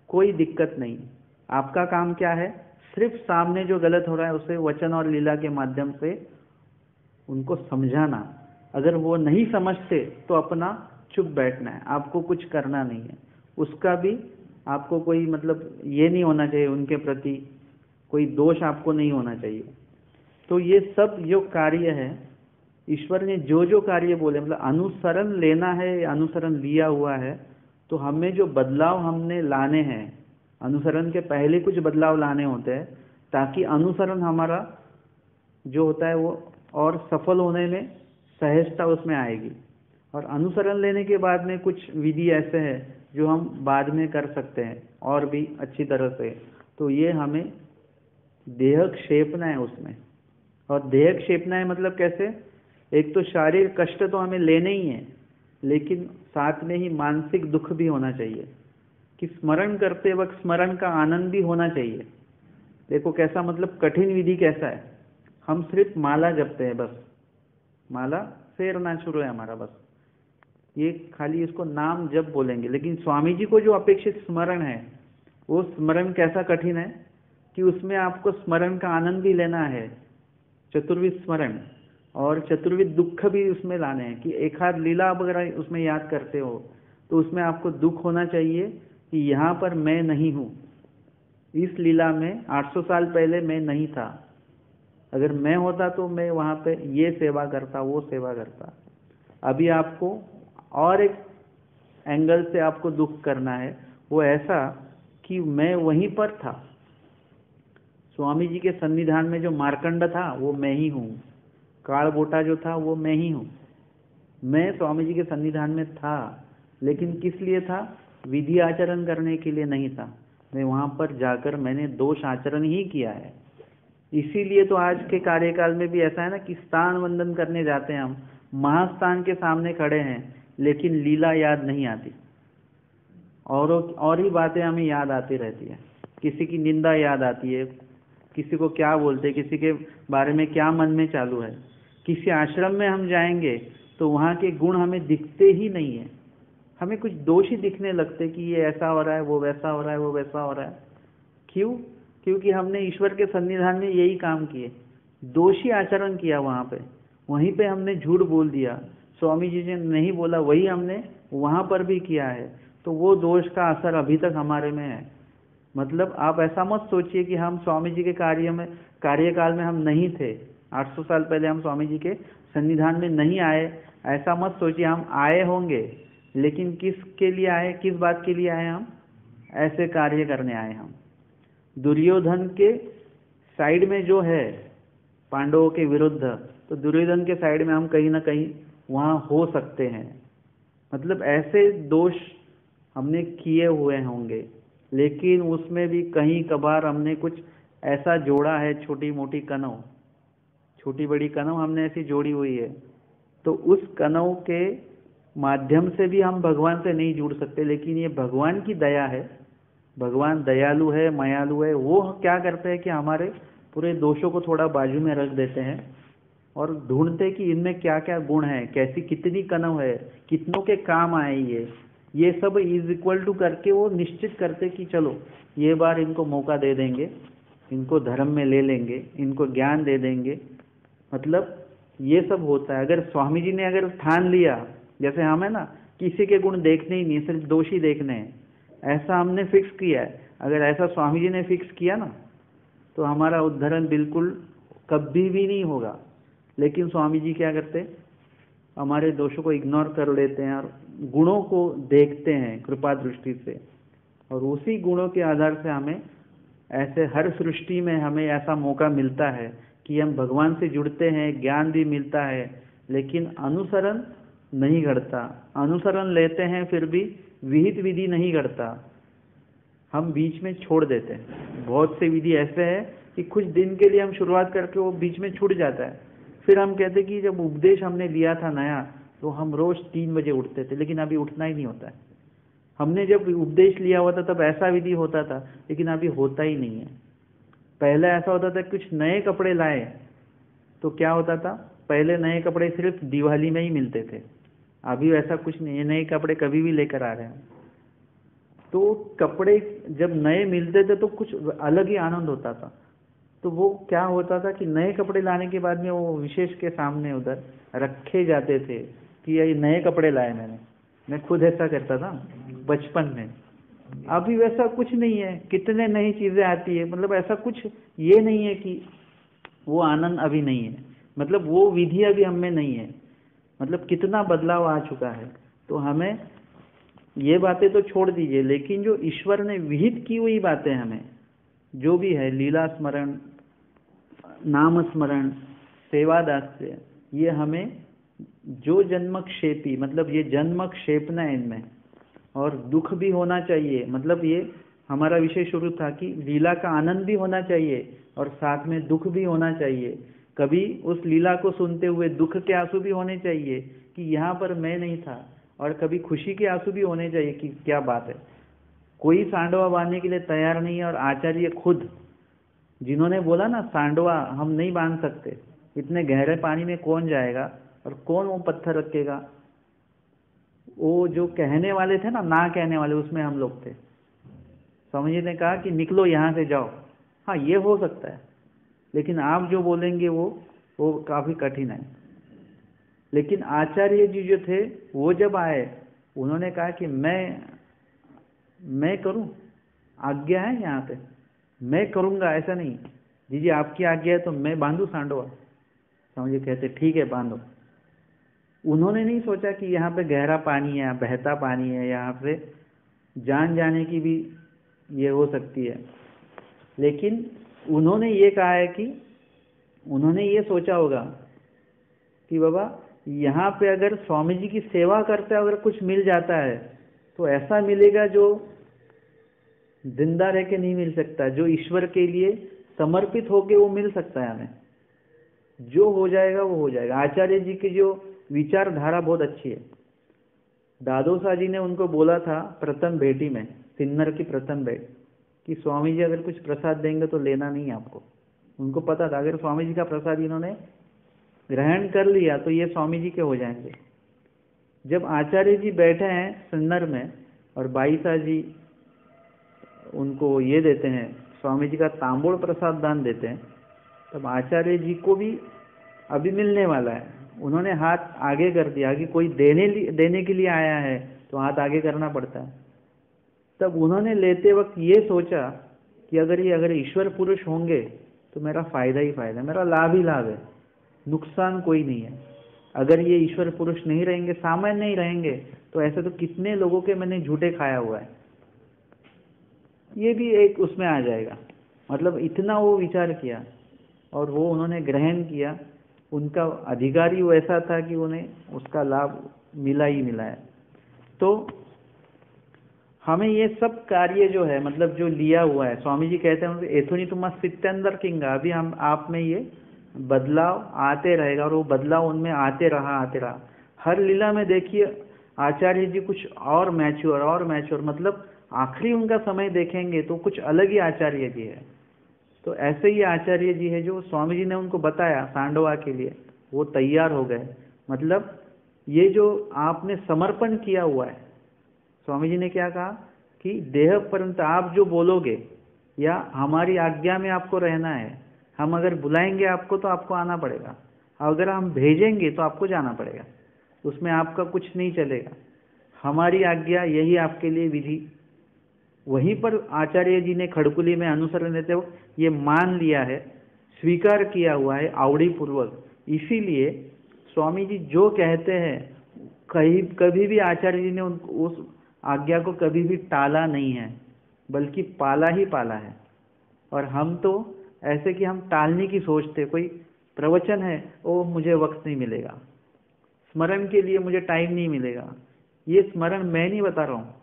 कोई दिक्कत नहीं। आपका काम क्या है, सिर्फ सामने जो गलत हो रहा है उसे वचन और लीला के माध्यम से उनको समझाना। अगर वो नहीं समझते तो अपना चुप बैठना है, आपको कुछ करना नहीं है। उसका भी आपको कोई मतलब ये नहीं होना चाहिए, उनके प्रति कोई दोष आपको नहीं होना चाहिए। तो ये सब जो कार्य है, ईश्वर ने जो जो कार्य बोले, मतलब अनुसरण लेना है, अनुसरण लिया हुआ है, तो हमें जो बदलाव हमने लाने हैं, अनुसरण के पहले कुछ बदलाव लाने होते हैं, ताकि अनुसरण हमारा जो होता है वो और सफल होने में सहजता उसमें आएगी। और अनुसरण लेने के बाद में कुछ विधि ऐसे हैं जो हम बाद में कर सकते हैं और भी अच्छी तरह से। तो ये हमें देह क्षेपना है उसमें। और देह क्षेपना है मतलब कैसे, एक तो शारीरिक कष्ट तो हमें लेने ही है, लेकिन साथ में ही मानसिक दुख भी होना चाहिए कि स्मरण करते वक्त स्मरण का आनंद भी होना चाहिए। देखो कैसा, मतलब कठिन विधि कैसा है, हम सिर्फ माला जपते हैं, बस माला फेरना शुरू है हमारा, बस ये खाली इसको नाम जप बोलेंगे। लेकिन स्वामी जी को जो अपेक्षित स्मरण है, वो स्मरण कैसा कठिन है कि उसमें आपको स्मरण का आनंद भी लेना है, चतुर्विध स्मरण, और चतुर्विध दुख भी उसमें लाने हैं कि एक आध लीला वगैरह उसमें याद करते हो तो उसमें आपको दुख होना चाहिए कि यहाँ पर मैं नहीं हूँ, इस लीला में 800 साल पहले मैं नहीं था, अगर मैं होता तो मैं वहाँ पे ये सेवा करता, वो सेवा करता। अभी आपको और एक एंगल से आपको दुख करना है, वो ऐसा कि मैं वहीं पर था, स्वामी जी के सन्निधान में जो मार्कंड था वो मैं ही हूँ, कालबोटा जो था वो मैं ही हूँ। मैं स्वामी जी के सन्निधान में था, लेकिन किस लिए था, विधि आचरण करने के लिए नहीं था। मैं वहाँ पर जाकर मैंने दोष आचरण ही किया है। इसीलिए तो आज के कार्यकाल में भी ऐसा है ना कि स्थान वंदन करने जाते हैं हम, महास्थान के सामने खड़े हैं, लेकिन लीला याद नहीं आती, और ही बातें हमें याद आती रहती है। किसी की निंदा याद आती है, किसी को क्या बोलते, किसी के बारे में क्या मन में चालू है। किसी आश्रम में हम जाएंगे तो वहाँ के गुण हमें दिखते ही नहीं है, हमें कुछ दोष ही दिखने लगते कि ये ऐसा हो रहा है, वो वैसा हो रहा है, वो वैसा हो रहा है। क्यों? क्योंकि हमने ईश्वर के सन्निधान में यही काम किए, दोषी आचरण किया वहाँ पे, वहीं पे हमने झूठ बोल दिया, स्वामी जी ने नहीं बोला वही हमने वहाँ पर भी किया है, तो वो दोष का असर अभी तक हमारे में है। मतलब आप ऐसा मत सोचिए कि हम स्वामी जी के कार्यकाल में हम नहीं थे, 800 साल पहले हम स्वामी जी के सन्निधान में नहीं आए, ऐसा मत सोचिए। हम आए होंगे, लेकिन किसके लिए आए, किस बात के लिए आए? हम ऐसे कार्य करने आए। हम दुर्योधन के साइड में जो है, पांडवों के विरुद्ध, तो दुर्योधन के साइड में हम कहीं ना कहीं वहाँ हो सकते हैं। मतलब ऐसे दोष हमने किए हुए होंगे, लेकिन उसमें भी कहीं कभार हमने कुछ ऐसा जोड़ा है, छोटी मोटी कनव, छोटी बड़ी कनव हमने ऐसी जोड़ी हुई है, तो उस कनव के माध्यम से भी हम भगवान से नहीं जुड़ सकते। लेकिन ये भगवान की दया है, भगवान दयालु है, मायालु है। वो क्या करते हैं कि हमारे पूरे दोषों को थोड़ा बाजू में रख देते हैं और ढूंढते कि इनमें क्या क्या गुण है, कैसी कितनी कनव है, कितनों के काम आए ये सब इज इक्वल टू करके वो निश्चित करते कि चलो ये बार इनको मौका दे देंगे, इनको धर्म में ले लेंगे, इनको ज्ञान दे देंगे। मतलब ये सब होता है। अगर स्वामी जी ने अगर ठान लिया, जैसे हम है ना, किसी के गुण देखने ही नहीं, सिर्फ दोष ही देखने हैं, ऐसा हमने फिक्स किया है। अगर ऐसा स्वामी जी ने फिक्स किया ना, तो हमारा उद्धरण बिल्कुल कभी भी नहीं होगा। लेकिन स्वामी जी क्या करते, हमारे दोषों को इग्नोर कर लेते हैं और गुणों को देखते हैं कृपा दृष्टि से, और उसी गुणों के आधार से हमें ऐसे हर सृष्टि में हमें ऐसा मौका मिलता है कि हम भगवान से जुड़ते हैं, ज्ञान भी मिलता है, लेकिन अनुसरण नहीं घटता। अनुसरण लेते हैं फिर भी विहित विधि नहीं घटता, हम बीच में छोड़ देते हैं। बहुत से विधि ऐसे है कि कुछ दिन के लिए हम शुरुआत करके वो बीच में छूट जाता है। फिर हम कहते कि जब उपदेश हमने लिया था नया, तो हम रोज 3 बजे उठते थे, लेकिन अभी उठना ही नहीं होता है। हमने जब उपदेश लिया हुआ था तब ऐसा विधि होता था, लेकिन अभी होता ही नहीं है। पहले ऐसा होता था, कुछ नए कपड़े लाए तो क्या होता था, पहले नए कपड़े सिर्फ दिवाली में ही मिलते थे। अभी ऐसा कुछ नहीं है, नए कपड़े कभी भी लेकर आ रहे हैं। तो कपड़े जब नए मिलते थे तो कुछ अलग ही आनंद होता था। तो वो क्या होता था कि नए कपड़े लाने के बाद में वो विशेष के सामने उधर रखे जाते थे कि ये नए कपड़े लाए मैं खुद ऐसा करता था बचपन में। अभी वैसा कुछ नहीं है, कितने नई चीजें आती है, मतलब ऐसा कुछ ये नहीं है कि वो आनंद अभी नहीं है, मतलब वो विधि अभी हम में नहीं है। मतलब कितना बदलाव आ चुका है। तो हमें ये बातें तो छोड़ दीजिए, लेकिन जो ईश्वर ने विहित की हुई बातें हमें जो भी है, लीला स्मरण, नाम स्मरण, सेवा दास्य, ये हमें जो जन्मक्षेपी, मतलब ये जन्मक्षेपना है इनमें, और दुख भी होना चाहिए। मतलब ये हमारा विषय शुरू था कि लीला का आनंद भी होना चाहिए और साथ में दुख भी होना चाहिए। कभी उस लीला को सुनते हुए दुख के आंसू भी होने चाहिए कि यहाँ पर मैं नहीं था, और कभी खुशी के आंसू भी होने चाहिए कि क्या बात है, कोई सांडवा बांधने के लिए तैयार नहीं है। और आचार्य खुद जिन्होंने बोला ना, सांडवा हम नहीं बांध सकते, इतने गहरे पानी में कौन जाएगा और कौन वो पत्थर रखेगा, वो जो कहने वाले थे ना कहने वाले, उसमें हम लोग थे। स्वामी जी ने कहा कि निकलो यहाँ से, जाओ। हाँ, ये हो सकता है, लेकिन आप जो बोलेंगे वो काफी कठिन है। लेकिन आचार्य जी जो थे, वो जब आए, उन्होंने कहा कि मैं करूं, आज्ञा है यहाँ पे, मैं करूंगा, ऐसा नहीं। जी आपकी आज्ञा है तो मैं बांधू सांडवा। स्वामी जी कहते ठीक है, बांधो। उन्होंने नहीं सोचा कि यहाँ पे गहरा पानी है, बहता पानी है, यहाँ पे जान जाने की भी ये हो सकती है। लेकिन उन्होंने ये कहा है कि उन्होंने ये सोचा होगा कि बाबा यहाँ पे अगर स्वामी जी की सेवा करते अगर कुछ मिल जाता है तो ऐसा मिलेगा जो जिंदा रह के नहीं मिल सकता, जो ईश्वर के लिए समर्पित होके वो मिल सकता है हमें। जो हो जाएगा वो हो जाएगा। आचार्य जी की जो विचारधारा बहुत अच्छी है। दादोसा जी ने उनको बोला था प्रथम भेटी में, सिन्नर की प्रथम भेंट, कि स्वामी जी अगर कुछ प्रसाद देंगे तो लेना नहीं आपको। उनको पता था अगर स्वामी जी का प्रसाद इन्होंने ग्रहण कर लिया तो ये स्वामी जी के हो जाएंगे। जब आचार्य जी बैठे हैं सिन्नर में और बाईसा जी उनको ये देते हैं, स्वामी जी का तांबूल प्रसाद दान देते हैं, तब आचार्य जी को भी अभी मिलने वाला है। उन्होंने हाथ आगे कर दिया कि कोई देने के लिए आया है तो हाथ आगे करना पड़ता है। तब उन्होंने लेते वक्त ये सोचा कि अगर ईश्वर पुरुष होंगे तो मेरा फायदा ही फायदा, मेरा लाभ ही लाभ है। नुकसान कोई नहीं है। अगर ये ईश्वर पुरुष नहीं रहेंगे, सामान्य नहीं रहेंगे, तो ऐसे तो कितने लोगों के मैंने झूठे खाया हुआ है, ये भी एक उसमें आ जाएगा। मतलब इतना वो विचार किया और वो उन्होंने ग्रहण किया, उनका अधिकार ही वैसा था कि उन्हें उसका लाभ मिला ही मिला है। तो हमें ये सब कार्य जो है, मतलब जो लिया हुआ है, स्वामी जी कहते हैं एथुनी तुम सित्यंदर किंगा, अभी हम आप में ये बदलाव आते रहेगा, और वो बदलाव उनमें आते रहा। हर लीला में देखिए आचार्य जी कुछ और मैच्योर, मतलब आखिरी उनका समय देखेंगे तो कुछ अलग ही आचार्य जी है। तो ऐसे ही आचार्य जी है जो स्वामी जी ने उनको बताया सांडवा के लिए, वो तैयार हो गए। मतलब ये जो आपने समर्पण किया हुआ है, स्वामी जी ने क्या कहा कि देह पर्यंत आप जो बोलोगे या हमारी आज्ञा में आपको रहना है, हम अगर बुलाएंगे आपको तो आपको आना पड़ेगा, अगर हम भेजेंगे तो आपको जाना पड़ेगा, उसमें आपका कुछ नहीं चलेगा, हमारी आज्ञा यही आपके लिए विधि। वहीं पर आचार्य जी ने खड़कुली में अनुसरण देते वक्त ये मान लिया है, स्वीकार किया हुआ है आवड़ी पूर्वक। इसीलिए स्वामी जी जो कहते हैं कभी भी आचार्य जी ने उस आज्ञा को कभी भी टाला नहीं है, बल्कि पाला ही पाला है। और हम तो ऐसे कि हम टालने की सोचते, कोई प्रवचन है ओ मुझे वक्त नहीं मिलेगा, स्मरण के लिए मुझे टाइम नहीं मिलेगा। ये स्मरण मैं नहीं बता रहा हूँ,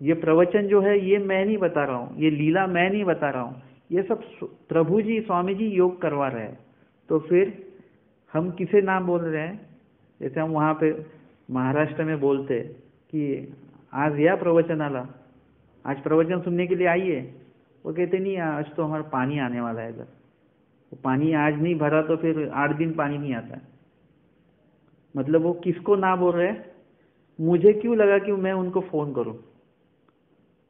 ये प्रवचन जो है ये मैं नहीं बता रहा हूँ, ये लीला मैं नहीं बता रहा हूँ, ये सब प्रभु जी स्वामी जी योग करवा रहे हैं। तो फिर हम किसे नाम बोल रहे हैं? जैसे हम वहाँ पे महाराष्ट्र में बोलते कि आज या प्रवचन आला, आज प्रवचन सुनने के लिए आइए, वो कहते नहीं आज तो हमारा पानी आने वाला है इधर, वो पानी आज नहीं भरा तो फिर 8 दिन पानी नहीं आता है। मतलब वो किसको ना बोल रहे हैं? मुझे क्यों लगा कि मैं उनको फ़ोन करूं,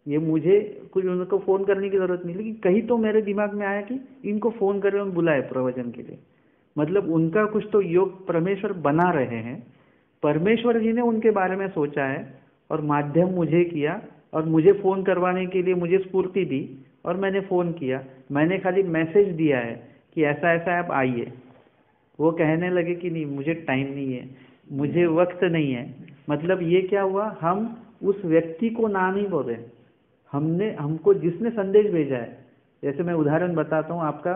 ये मुझे कुछ उनको फ़ोन करने की ज़रूरत नहीं, लेकिन कहीं तो मेरे दिमाग में आया कि इनको फ़ोन करें और बुलाए प्रवचन के लिए। मतलब उनका कुछ तो योग परमेश्वर बना रहे हैं, परमेश्वर जी ने उनके बारे में सोचा है और माध्यम मुझे किया, और मुझे फ़ोन करवाने के लिए मुझे स्फूर्ति दी, और मैंने फ़ोन किया, मैंने खाली मैसेज दिया है कि ऐसा ऐसा आप आइए। वो कहने लगे कि नहीं मुझे टाइम नहीं है, मुझे वक्त नहीं है। मतलब ये क्या हुआ, हम उस व्यक्ति को ना नहीं बोल रहे, हमको जिसने संदेश भेजा है। जैसे मैं उदाहरण बताता हूँ, आपका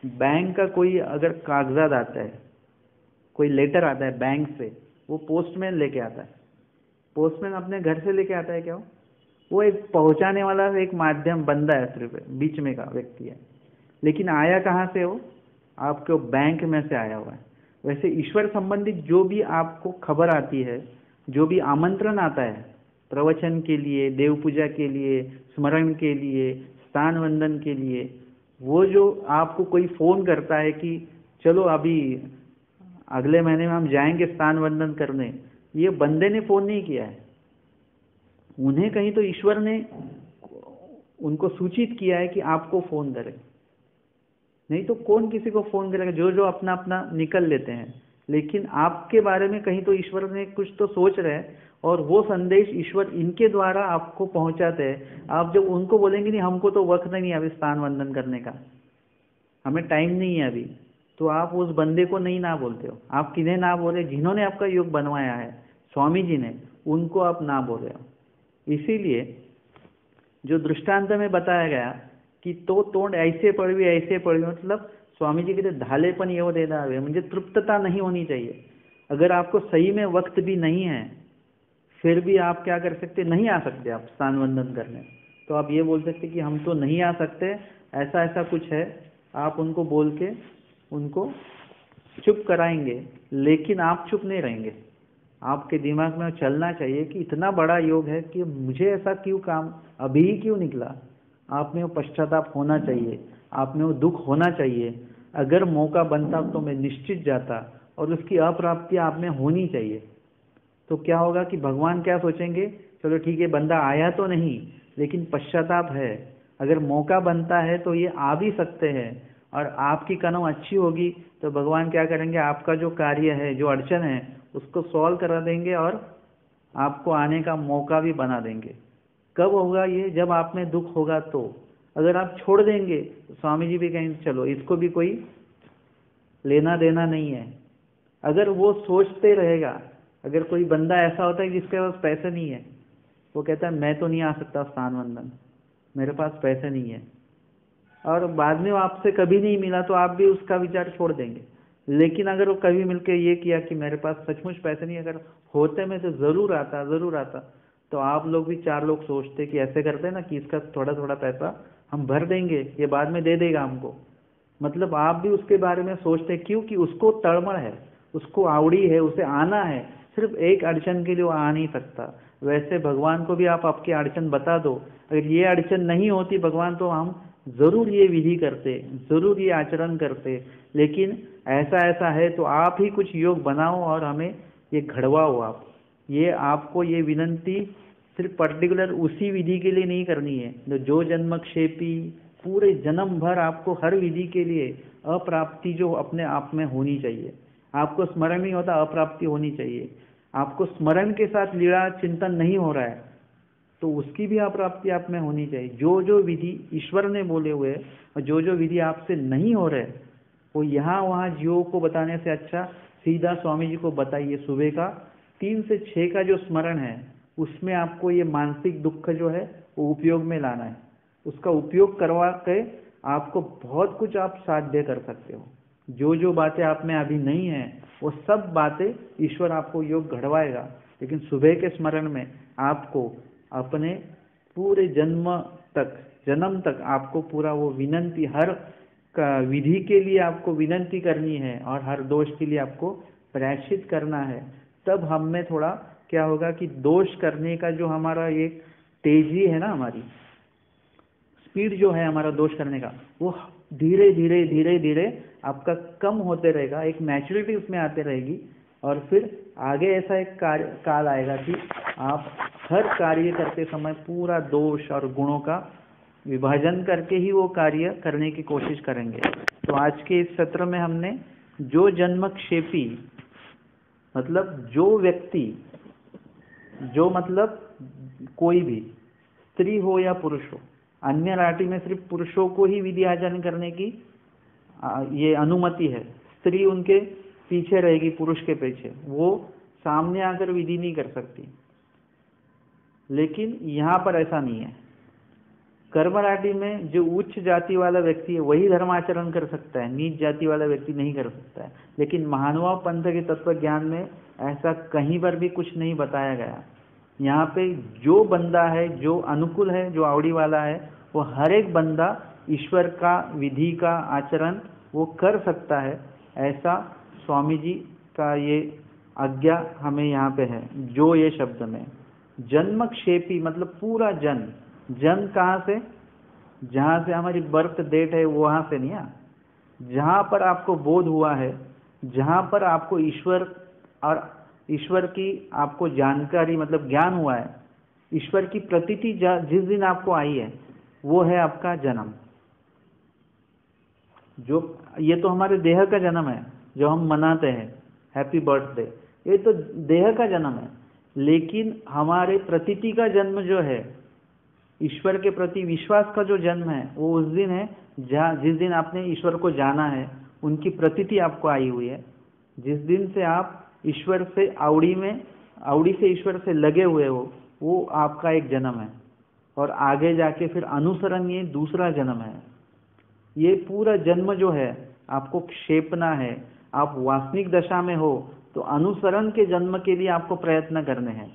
बैंक का कोई अगर कागजात आता है, कोई लेटर आता है बैंक से, वो पोस्टमैन लेके आता है। पोस्टमैन अपने घर से लेके आता है क्या? वो एक पहुंचाने वाला एक माध्यम बंदा है, सिर्फ बीच में का व्यक्ति है। लेकिन आया कहाँ से? वो आपके बैंक में से आया हुआ है। वैसे ईश्वर संबंधित जो भी आपको खबर आती है, जो भी आमंत्रण आता है प्रवचन के लिए, देव पूजा के लिए, स्मरण के लिए, स्थान वंदन के लिए, वो जो आपको कोई फ़ोन करता है कि चलो अभी अगले महीने में हम जाएंगे स्थान वंदन करने, ये बंदे ने फ़ोन नहीं किया है, उन्हें कहीं तो ईश्वर ने उनको सूचित किया है कि आपको फ़ोन करें। नहीं तो कौन किसी को फ़ोन करेगा? जो अपना अपना निकल लेते हैं। लेकिन आपके बारे में कहीं तो ईश्वर ने कुछ तो सोच रहे हैं, और वो संदेश ईश्वर इनके द्वारा आपको पहुंचाते हैं। आप जब उनको बोलेंगे नहीं हमको तो वक्त नहीं है अभी स्थान वंदन करने का, हमें टाइम नहीं है अभी, तो आप उस बंदे को नहीं ना बोलते हो। आप किन्हें ना बोले? जिन्होंने आपका योग बनवाया है, स्वामी जी ने, उनको आप ना बोले हो। इसीलिए जो दृष्टांत में बताया गया कि तो तोंड ऐसे पड़वी, मतलब स्वामी जी कहते धालेपन ये देना है, मुझे तृप्तता नहीं होनी चाहिए। अगर आपको सही में वक्त भी नहीं है, फिर भी आप क्या कर सकते? नहीं आ सकते आप स्थान वंदन करने, तो आप ये बोल सकते कि हम तो नहीं आ सकते, ऐसा ऐसा कुछ है। आप उनको बोल के उनको चुप कराएंगे, लेकिन आप चुप नहीं रहेंगे। आपके दिमाग में चलना चाहिए कि इतना बड़ा योग है कि मुझे ऐसा क्यों काम अभी ही क्यों निकला। आप में वो पश्चाताप होना चाहिए, आप में वो दुख होना चाहिए। अगर मौका बनता तो मैं निश्चित जाता, और उसकी अप्राप्ति आप में होनी चाहिए। तो क्या होगा कि भगवान क्या सोचेंगे, चलो ठीक है बंदा आया तो नहीं, लेकिन पश्चाताप है, अगर मौका बनता है तो ये आ भी सकते हैं, और आपकी कनव अच्छी होगी तो भगवान क्या करेंगे, आपका जो कार्य है, जो अड़चन है, उसको सॉल्व करा देंगे और आपको आने का मौका भी बना देंगे। कब होगा ये? जब आप में दुख होगा। तो अगर आप छोड़ देंगे तो स्वामी जी भी कहेंगे चलो इसको भी कोई लेना देना नहीं है। अगर वो सोचते रहेगा, अगर कोई बंदा ऐसा होता है जिसके पास पैसे नहीं है, वो कहता है मैं तो नहीं आ सकता स्नान वंदन, मेरे पास पैसे नहीं है, और बाद में वो आपसे कभी नहीं मिला तो आप भी उसका विचार छोड़ देंगे। लेकिन अगर वो कभी मिलकर ये किया कि मेरे पास सचमुच पैसे नहीं, अगर होते मैं तो ज़रूर आता, तो आप लोग भी 4 लोग सोचते कि ऐसे करते ना कि इसका थोड़ा थोड़ा पैसा हम भर देंगे, ये बाद में दे देगा हमको। मतलब आप भी उसके बारे में सोचते, क्योंकि उसको तड़मड़ है, उसको आवड़ी है, उसे आना है, सिर्फ एक अड़चन के लिए वो आ नहीं सकता। वैसे भगवान को भी आप आपकी अड़चन बता दो, अगर ये अड़चन नहीं होती भगवान तो हम ज़रूर ये विधि करते, ज़रूर ये आचरण करते, लेकिन ऐसा ऐसा है तो आप ही कुछ योग बनाओ और हमें ये घड़वाओ। आप ये आपको ये विनंती सिर्फ पर्टिकुलर उसी विधि के लिए नहीं करनी है। जो जन्मक्षेपी पूरे जन्म भर आपको हर विधि के लिए अप्राप्ति जो अपने आप में होनी चाहिए। आपको स्मरण नहीं होता, अप्राप्ति होनी चाहिए। आपको स्मरण के साथ लीला चिंतन नहीं हो रहा है तो उसकी भी अप्राप्ति आप में होनी चाहिए। जो जो विधि ईश्वर ने बोले हुए और जो जो विधि आपसे नहीं हो रहे वो यहाँ वहाँ जीवों को बताने से अच्छा सीधा स्वामी जी को बताइए। सुबह का 3 से 6 का जो स्मरण है उसमें आपको ये मानसिक दुख जो है वो उपयोग में लाना है। उसका उपयोग करवा के आपको बहुत कुछ आप साध्य कर सकते हो। जो जो बातें आप में अभी नहीं है वो सब बातें ईश्वर आपको योग घड़वाएगा। लेकिन सुबह के स्मरण में आपको अपने पूरे जन्म तक आपको पूरा वो विनंती हर विधि के लिए आपको विनंती करनी है और हर दोष के लिए आपको प्रायश्चित करना है। तब हम में थोड़ा क्या होगा कि दोष करने का जो हमारा एक तेजी है ना, हमारी स्पीड जो है हमारा दोष करने का, वो धीरे धीरे आपका कम होते रहेगा। एक मैच्योरिटी उसमें आते रहेगी और फिर आगे ऐसा एक काल आएगा कि आप हर कार्य करते समय पूरा दोष और गुणों का विभाजन करके ही वो कार्य करने की कोशिश करेंगे। तो आज के इस सत्र में हमने जो जन्मक्षेपी मतलब जो व्यक्ति, जो मतलब कोई भी स्त्री हो या पुरुष हो, अन्य राटि में सिर्फ पुरुषों को ही विधि आचरण करने की ये अनुमति है। स्त्री उनके पीछे रहेगी, पुरुष के पीछे, वो सामने आकर विधि नहीं कर सकती। लेकिन यहाँ पर ऐसा नहीं है। कर्मराटि में जो उच्च जाति वाला व्यक्ति है वही धर्माचरण कर सकता है, नीच जाति वाला व्यक्ति नहीं कर सकता है। लेकिन महानुभाव पंथ के तत्व ज्ञान में ऐसा कहीं पर भी कुछ नहीं बताया गया। यहाँ पे जो बंदा है, जो अनुकूल है, जो आवड़ी वाला है, वो हर एक बंदा ईश्वर का विधि का आचरण वो कर सकता है। ऐसा स्वामी जी का ये आज्ञा हमें यहाँ पे है। जो ये शब्द में जन्मक्षेपी मतलब पूरा जन्म कहाँ से, जहाँ से हमारी बर्थ डेट है वहाँ से नहीं है, जहाँ पर आपको बोध हुआ है, जहाँ पर आपको ईश्वर और ईश्वर की आपको जानकारी मतलब ज्ञान हुआ है, ईश्वर की प्रतीति जिस दिन आपको आई है वो है आपका जन्म। जो ये तो हमारे देह का जन्म है जो हम मनाते हैं हैप्पी बर्थडे, ये तो देह का जन्म है। लेकिन हमारे प्रतीति का जन्म जो है, ईश्वर के प्रति विश्वास का जो जन्म है, वो उस दिन है जिस दिन आपने ईश्वर को जाना है, उनकी प्रतीति आपको आई हुई है। जिस दिन से आप ईश्वर से आवड़ी से ईश्वर से लगे हुए हो, वो आपका एक जन्म है। और आगे जाके फिर अनुसरण ये दूसरा जन्म है। ये पूरा जन्म जो है आपको क्षेपना है। आप वासनिक दशा में हो तो अनुसरण के जन्म के लिए आपको प्रयत्न करने हैं,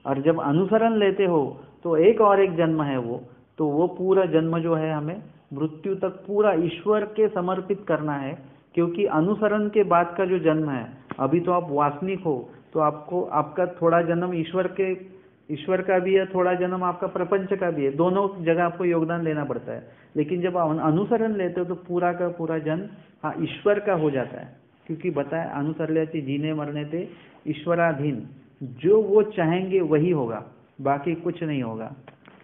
और जब अनुसरण लेते हो तो एक और एक जन्म है वो पूरा जन्म जो है हमें मृत्यु तक पूरा ईश्वर के समर्पित करना है। क्योंकि अनुसरण के बाद का जो जन्म है, अभी तो आप वासनिक हो तो आपको आपका थोड़ा जन्म ईश्वर का भी है, थोड़ा जन्म आपका प्रपंच का भी है, दोनों जगह आपको योगदान देना पड़ता है। लेकिन जब आप अनुसरण लेते हो तो पूरा का पूरा जन्म ईश्वर का हो जाता है। क्योंकि बताए अनुसरल्याची जीने मरने थे ईश्वराधीन, जो वो चाहेंगे वही होगा, बाकी कुछ नहीं होगा।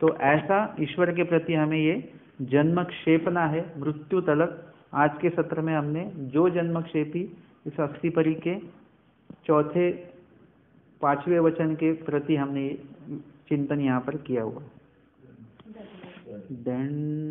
तो ऐसा ईश्वर के प्रति हमें ये जन्मक्षेपना है मृत्यु तलक। आज के सत्र में हमने जो जन्मक्षेपी इस 80 परी के 5वें वचन के प्रति हमने चिंतन यहाँ पर किया हुआ। दंड